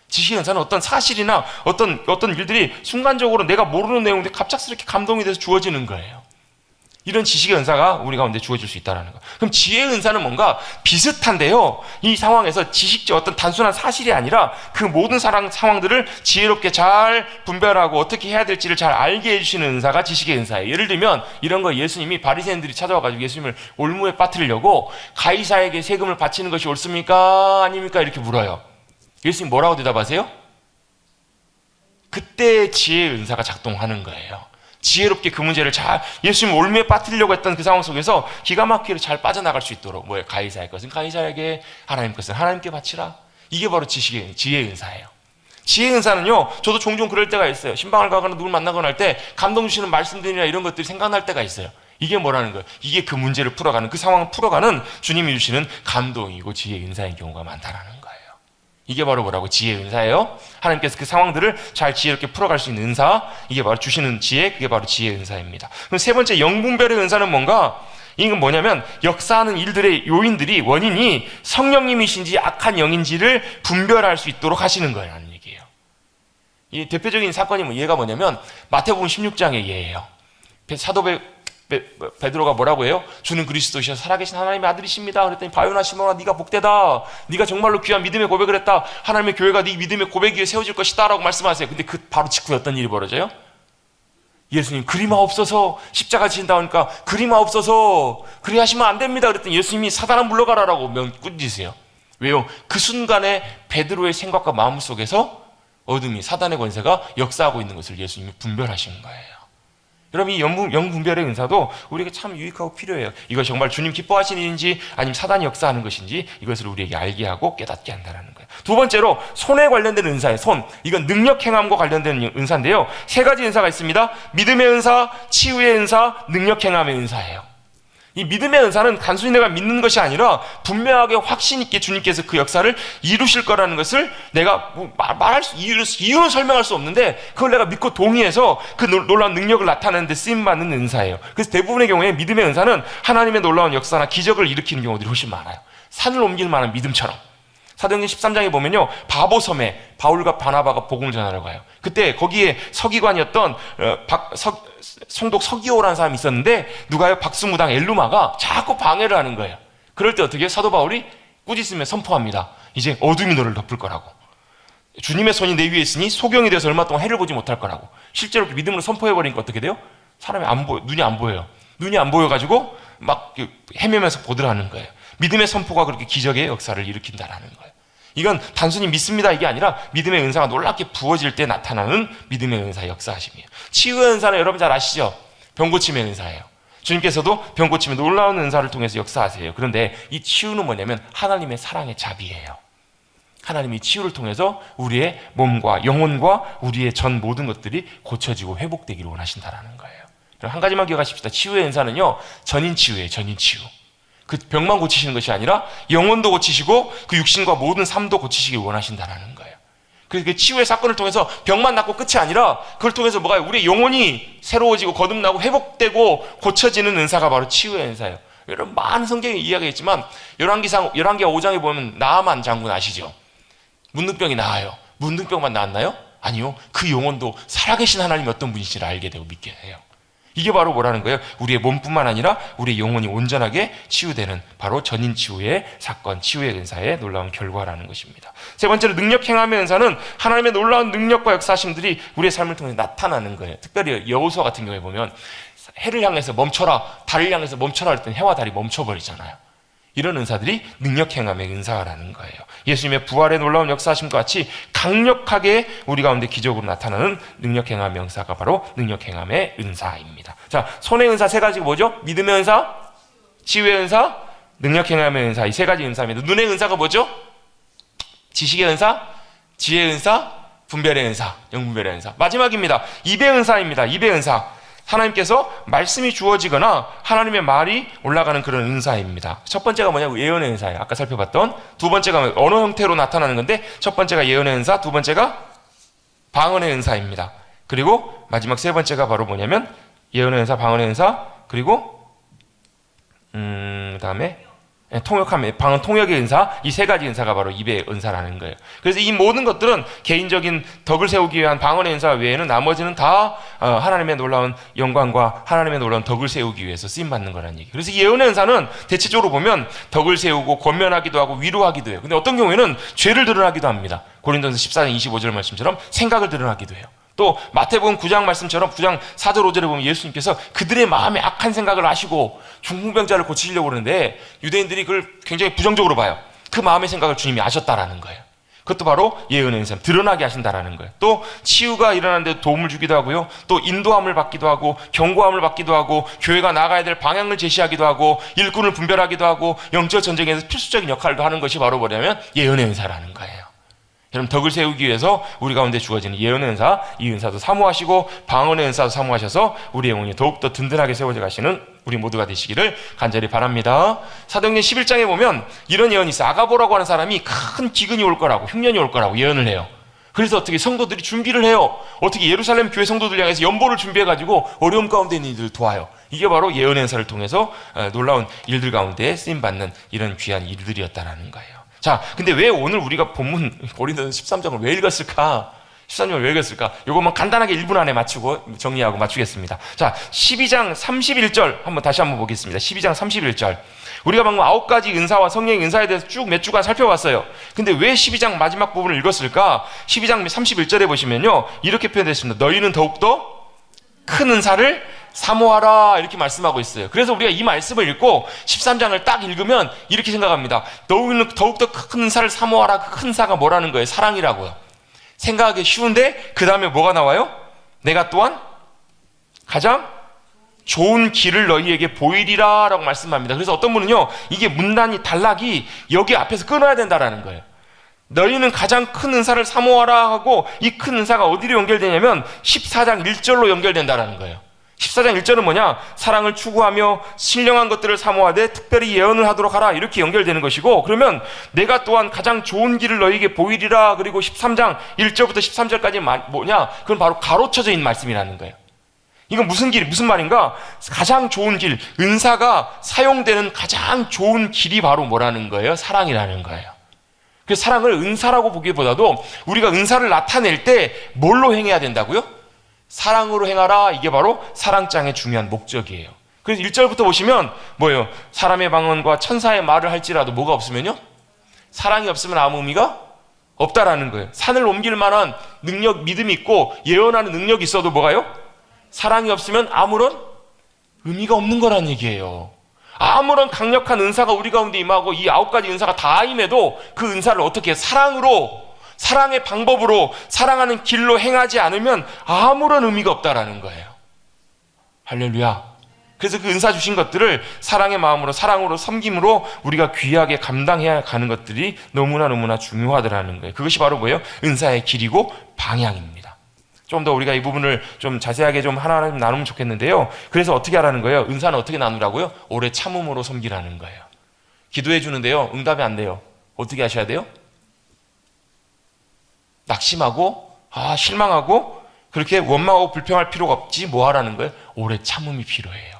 지식의 은사는 어떤 사실이나 어떤 일들이 순간적으로 내가 모르는 내용인데 갑작스럽게 감동이 돼서 주어지는 거예요. 이런 지식의 은사가 우리 가운데 주어질 수 있다는 거. 그럼 지혜의 은사는 뭔가 비슷한데요. 이 상황에서 지식적 어떤 단순한 사실이 아니라 그 모든 상황들을 지혜롭게 잘 분별하고 어떻게 해야 될지를 잘 알게 해주시는 은사가 지식의 은사예요. 예를 들면 이런 거 예수님이 바리새인들이 찾아와가지고 예수님을 올무에 빠뜨리려고 가이사에게 세금을 바치는 것이 옳습니까? 아닙니까? 이렇게 물어요. 예수님 뭐라고 대답하세요? 그때 지혜의 은사가 작동하는 거예요. 지혜롭게 그 문제를 잘 예수님 올무에 빠뜨리려고 했던 그 상황 속에서 기가 막히게 잘 빠져나갈 수 있도록 뭐예요? 가이사의 것은 가이사에게, 하나님 것은 하나님께 바치라. 이게 바로 지혜의 은사예요. 지혜의 은사는요, 저도 종종 그럴 때가 있어요. 신방을 가거나 누굴 만나거나 할 때 감동 주시는 말씀들이나 이런 것들이 생각날 때가 있어요. 이게 뭐라는 거예요? 이게 그 문제를 풀어가는, 그 상황을 풀어가는 주님이 주시는 감동이고 지혜의 은사인 경우가 많다라는 거예요. 이게 바로 뭐라고? 지혜의 은사예요. 하나님께서 그 상황들을 잘 지혜롭게 풀어갈 수 있는 은사, 이게 바로 주시는 지혜, 그게 바로 지혜의 은사입니다. 그럼 세 번째 영분별의 은사는 뭔가? 이건 뭐냐면 역사하는 일들의 요인들이, 원인이 성령님이신지 악한 영인지를 분별할 수 있도록 하시는 거예요 라는 얘기예요. 이 대표적인 사건이 예가 뭐냐면 마태복음 16장의 예예요. 사도 베드로가 뭐라고 해요? 주는 그리스도시여 살아계신 하나님의 아들이십니다. 그랬더니 바요나 시몬아, 네가 복되다. 네가 정말로 귀한 믿음의 고백을 했다. 하나님의 교회가 네 믿음의 고백 위에 세워질 것이다 라고 말씀하세요. 근데 그 바로 직후에 어떤 일이 벌어져요? 예수님 그리마옵소서, 십자가 지신다 하니까 그리마옵소서, 그리 하시면 안 됩니다. 그랬더니 예수님이 사단아 물러가라라고 꾸짖으세요. 왜요? 그 순간에 베드로의 생각과 마음 속에서 어둠이, 사단의 권세가 역사하고 있는 것을 예수님이 분별하신 거예요. 여러분, 이 영분별의 은사도 우리에게 참 유익하고 필요해요. 이것이 정말 주님 기뻐하시는 일인지 아니면 사단이 역사하는 것인지 이것을 우리에게 알게 하고 깨닫게 한다는 거예요. 두 번째로 손에 관련된 은사예요. 손. 이건 능력 행함과 관련된 은사인데요. 세 가지 은사가 있습니다. 믿음의 은사, 치유의 은사, 능력 행함의 은사예요. 이 믿음의 은사는 단순히 내가 믿는 것이 아니라 분명하게 확신 있게 주님께서 그 역사를 이루실 거라는 것을 내가 이유는 설명할 수 없는데 그걸 내가 믿고 동의해서 그 놀라운 능력을 나타내는 데 쓰임받는 은사예요. 그래서 대부분의 경우에 믿음의 은사는 하나님의 놀라운 역사나 기적을 일으키는 경우들이 훨씬 많아요. 산을 옮길 만한 믿음처럼. 사도행전 13장에 보면요, 바보섬에 바울과 바나바가 복음을 전하러 가요. 그때 거기에 서기관이었던 총독 서기오라는 사람이 있었는데 누가요? 박수무당 엘루마가 자꾸 방해를 하는 거예요. 그럴 때 어떻게 해요? 사도 바울이 꾸짖으며 선포합니다. 이제 어둠이 너를 덮을 거라고. 주님의 손이 내 위에 있으니 소경이 되어서 얼마 동안 해를 보지 못할 거라고. 실제로 믿음으로 선포해버리니까 어떻게 돼요? 사람이 눈이 안 보여요. 눈이 안 보여가지고 막 헤매면서 보더라는 거예요. 믿음의 선포가 그렇게 기적의 역사를 일으킨다라는 거예요. 이건 단순히 믿습니다 이게 아니라 믿음의 은사가 놀랍게 부어질 때 나타나는 믿음의 은사의 역사하심이에요. 치유의 은사는 여러분 잘 아시죠? 병고침의 은사예요. 주님께서도 병고침의 놀라운 은사를 통해서 역사하세요. 그런데 이 치유는 뭐냐면 하나님의 사랑의 자비예요. 하나님이 치유를 통해서 우리의 몸과 영혼과 우리의 전 모든 것들이 고쳐지고 회복되기를 원하신다라는 거예요. 한 가지만 기억하십시다. 치유의 은사는요, 전인 치유예요. 전인 치유. 그 병만 고치시는 것이 아니라 영혼도 고치시고 그 육신과 모든 삶도 고치시길 원하신다는 거예요. 그래서 그 치유의 사건을 통해서 병만 낫고 끝이 아니라 그걸 통해서 뭐가 우리의 영혼이 새로워지고 거듭나고 회복되고 고쳐지는 은사가 바로 치유의 은사예요. 여러분 많은 성경에 이야기했지만 열왕기가 5장에 보면 나아만 장군 아시죠? 문둥병이 나아요. 문둥병만 나았나요? 아니요. 그 영혼도 살아계신 하나님이 어떤 분이신지를 알게 되고 믿게 해요. 이게 바로 뭐라는 거예요? 우리의 몸뿐만 아니라 우리의 영혼이 온전하게 치유되는 바로 전인 치유의 사건, 치유의 은사의 놀라운 결과라는 것입니다. 세 번째로 능력 행함의 은사는 하나님의 놀라운 능력과 역사하심들이 우리의 삶을 통해서 나타나는 거예요. 특별히 여호수아 같은 경우에 보면 해를 향해서 멈춰라, 달을 향해서 멈춰라 했더니 해와 달이 멈춰버리잖아요. 이런 은사들이 능력 행함의 은사라는 거예요. 예수님의 부활의 놀라운 역사하심과 같이 강력하게 우리 가운데 기적으로 나타나는 능력 행함의 은사가 바로 능력 행함의 은사입니다. 자, 손의 은사 세 가지가 뭐죠? 믿음의 은사, 치유의 은사, 능력 행함의 은사, 이 세 가지 은사입니다. 눈의 은사가 뭐죠? 지식의 은사, 지혜의 은사, 분별의 은사, 영분별의 은사. 마지막입니다. 입의 은사입니다. 입의 은사. 하나님께서 말씀이 주어지거나 하나님의 말이 올라가는 그런 은사입니다. 첫 번째가 뭐냐고 예언의 은사예요. 아까 살펴봤던. 두 번째가 어느 형태로 나타나는 건데 첫 번째가 예언의 은사, 두 번째가 방언의 은사입니다. 그리고 마지막 세 번째가 바로 뭐냐면 예언의 은사, 방언의 은사, 그리고 그다음에 방언 통역의 은사, 이 세 가지 은사가 바로 입의 은사라는 거예요. 그래서 이 모든 것들은 개인적인 덕을 세우기 위한 방언의 은사 외에는 나머지는 다 하나님의 놀라운 영광과 하나님의 놀라운 덕을 세우기 위해서 쓰임받는 거라는 얘기. 그래서 예언의 은사는 대체적으로 보면 덕을 세우고 권면하기도 하고 위로하기도 해요. 근데 어떤 경우에는 죄를 드러나기도 합니다. 고린도전서 14장 25절 말씀처럼 생각을 드러나기도 해요. 또 마태복음 9장 말씀처럼 9장 4절 5절에 보면 예수님께서 그들의 마음에 악한 생각을 아시고 중풍병자를 고치시려고 그러는데 유대인들이 그걸 굉장히 부정적으로 봐요. 그 마음의 생각을 주님이 아셨다라는 거예요. 그것도 바로 예언의 은사, 드러나게 하신다라는 거예요. 또 치유가 일어나는데 도움을 주기도 하고요. 또 인도함을 받기도 하고 경고함을 받기도 하고 교회가 나가야 될 방향을 제시하기도 하고 일꾼을 분별하기도 하고 영적 전쟁에서 필수적인 역할도 하는 것이 바로 뭐냐면 예언의 은사라는 거예요. 여러분 덕을 세우기 위해서 우리 가운데 주어지는 예언의 은사, 이 은사도 사모하시고 방언의 은사도 사모하셔서 우리 영혼이 더욱더 든든하게 세워져 가시는 우리 모두가 되시기를 간절히 바랍니다. 사도행전 11장에 보면 이런 예언이 있어요. 아가보라고 하는 사람이 큰 기근이 올 거라고, 흉년이 올 거라고 예언을 해요. 그래서 어떻게 성도들이 준비를 해요. 어떻게 예루살렘 교회 성도들 향해서 연보를 준비해가지고 어려움 가운데 있는 이들을 도와요. 이게 바로 예언의 은사를 통해서 놀라운 일들 가운데 쓰임받는 이런 귀한 일들이었다라는 거예요. 자, 근데 왜 오늘 우리가 본문 고린도전서 13장을 왜 읽었을까? 13장을 왜 읽었을까? 이것만 간단하게 1분 안에 맞추고 정리하고 맞추겠습니다. 자, 12장 31절 다시 한번 보겠습니다. 12장 31절. 우리가 방금 9가지 은사와 성령의 은사에 대해서 쭉 몇 주간 살펴봤어요. 근데 왜 12장 마지막 부분을 읽었을까? 12장 31절에 보시면요, 이렇게 표현되어 있습니다. 너희는 더욱더 큰 은사를 사모하라, 이렇게 말씀하고 있어요. 그래서 우리가 이 말씀을 읽고 13장을 딱 읽으면 이렇게 생각합니다. 너희는 더욱더 큰 은사를 사모하라. 그 큰 은사가 뭐라는 거예요? 사랑이라고요. 생각하기 쉬운데 그 다음에 뭐가 나와요? 내가 또한 가장 좋은 길을 너희에게 보이리라 라고 말씀합니다. 그래서 어떤 분은요, 이게 문단이 단락이 여기 앞에서 끊어야 된다라는 거예요. 너희는 가장 큰 은사를 사모하라 하고 이 큰 은사가 어디로 연결되냐면 14장 1절로 연결된다라는 거예요. 14장 1절은 뭐냐? 사랑을 추구하며 신령한 것들을 사모하되 특별히 예언을 하도록 하라, 이렇게 연결되는 것이고, 그러면 내가 또한 가장 좋은 길을 너희에게 보이리라, 그리고 13장 1절부터 13절까지 뭐냐? 그건 바로 가로쳐져 있는 말씀이라는 거예요. 이건 무슨 말인가? 가장 좋은 길, 은사가 사용되는 가장 좋은 길이 바로 뭐라는 거예요? 사랑이라는 거예요. 그 사랑을 은사라고 보기보다도 우리가 은사를 나타낼 때 뭘로 행해야 된다고요? 사랑으로 행하라. 이게 바로 사랑장의 중요한 목적이에요. 그래서 1절부터 보시면 뭐예요? 사람의 방언과 천사의 말을 할지라도 뭐가 없으면요? 사랑이 없으면 아무 의미가 없다라는 거예요. 산을 옮길 만한 능력, 믿음이 있고 예언하는 능력이 있어도 뭐가요? 사랑이 없으면 아무런 의미가 없는 거란 얘기예요. 아무런 강력한 은사가 우리 가운데 임하고 이 9가지 은사가 다 임해도 그 은사를 어떻게 사랑으로, 사랑의 방법으로, 사랑하는 길로 행하지 않으면 아무런 의미가 없다라는 거예요. 할렐루야. 그래서 그 은사 주신 것들을 사랑의 마음으로, 사랑으로, 섬김으로 우리가 귀하게 감당해야 가는 것들이 너무나 중요하더라는 거예요. 그것이 바로 뭐예요? 은사의 길이고 방향입니다. 좀 더 우리가 이 부분을 좀 자세하게 좀 하나하나 나누면 좋겠는데요. 그래서 어떻게 하라는 거예요? 은사는 어떻게 나누라고요? 오래 참음으로 섬기라는 거예요. 기도해 주는데요, 응답이 안 돼요. 어떻게 하셔야 돼요? 낙심하고 실망하고 그렇게 원망하고 불평할 필요가 없지. 뭐 하라는 거예요? 오래 참음이 필요해요.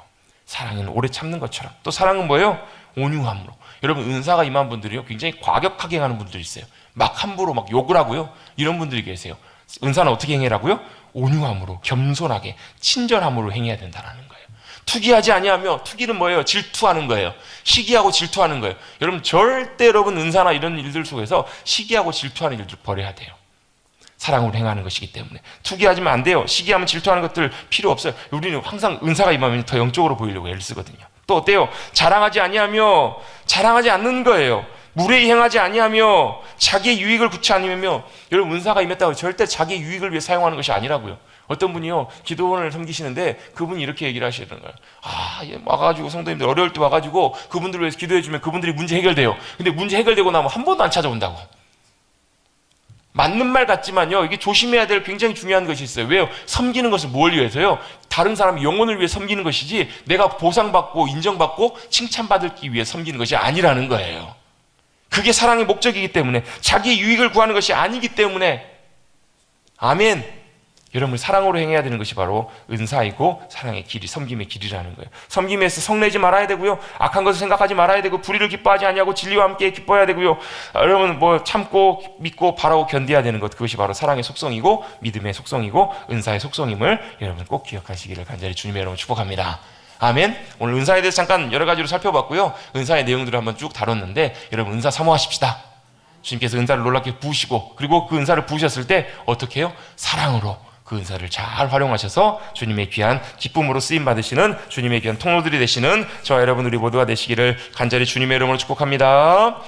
사랑은 오래 참는 것처럼. 또 사랑은 뭐예요? 온유함으로. 여러분, 은사가 임한 분들이요, 굉장히 과격하게 하는 분들이 있어요. 막 함부로 막 욕을 하고요, 이런 분들이 계세요. 은사는 어떻게 행해라고요? 온유함으로, 겸손하게, 친절함으로 행해야 된다는 거예요. 투기하지 아니하며, 투기는 뭐예요? 질투하는 거예요. 시기하고 질투하는 거예요. 여러분, 절대 여러분 은사나 이런 일들 속에서 시기하고 질투하는 일들 버려야 돼요. 사랑으로 행하는 것이기 때문에. 투기하지면 안 돼요. 시기하면 질투하는 것들 필요 없어요. 우리는 항상 은사가 임하면 더 영적으로 보이려고 애를 쓰거든요. 또 어때요? 자랑하지 아니하며 자랑하지 않는 거예요. 무례히 행하지 아니하며 자기의 유익을 구치 아니하며. 여러분, 은사가 임했다고 절대 자기의 유익을 위해 사용하는 것이 아니라고요. 어떤 분이요, 기도원을 섬기시는데 그분이 이렇게 얘기를 하시는 거예요. 와가지고 성도님들 어려울 때 와가지고 그분들을 위해서 기도해주면 그분들이 문제 해결돼요. 근데 문제 해결되고 나면 한 번도 안 찾아온다고. 맞는 말 같지만요, 이게 조심해야 될 굉장히 중요한 것이 있어요. 왜요? 섬기는 것은 뭘 위해서요? 다른 사람 영혼을 위해 섬기는 것이지 내가 보상받고 인정받고 칭찬받기 위해 섬기는 것이 아니라는 거예요. 그게 사랑의 목적이기 때문에, 자기 유익을 구하는 것이 아니기 때문에. 아멘. 여러분, 사랑으로 행해야 되는 것이 바로 은사이고 사랑의 길이, 섬김의 길이라는 거예요. 섬김에서 성내지 말아야 되고요, 악한 것을 생각하지 말아야 되고, 불의를 기뻐하지 아니하고 진리와 함께 기뻐해야 되고요. 여러분, 참고 믿고 바라고 견뎌야 되는 것, 그것이 바로 사랑의 속성이고 믿음의 속성이고 은사의 속성임을 여러분 꼭 기억하시기를 간절히 주님의 이름으로 축복합니다. 아멘. 오늘 은사에 대해서 잠깐 여러 가지로 살펴봤고요, 은사의 내용들을 한번 쭉 다뤘는데, 여러분 은사 사모하십시다. 주님께서 은사를 놀랍게 부으시고, 그리고 그 은사를 부으셨을 때 어떻게 해요? 사랑으로 그 은사를 잘 활용하셔서 주님의 귀한 기쁨으로 쓰임 받으시는 주님의 귀한 통로들이 되시는 저와 여러분 우리 모두가 되시기를 간절히 주님의 이름으로 축복합니다.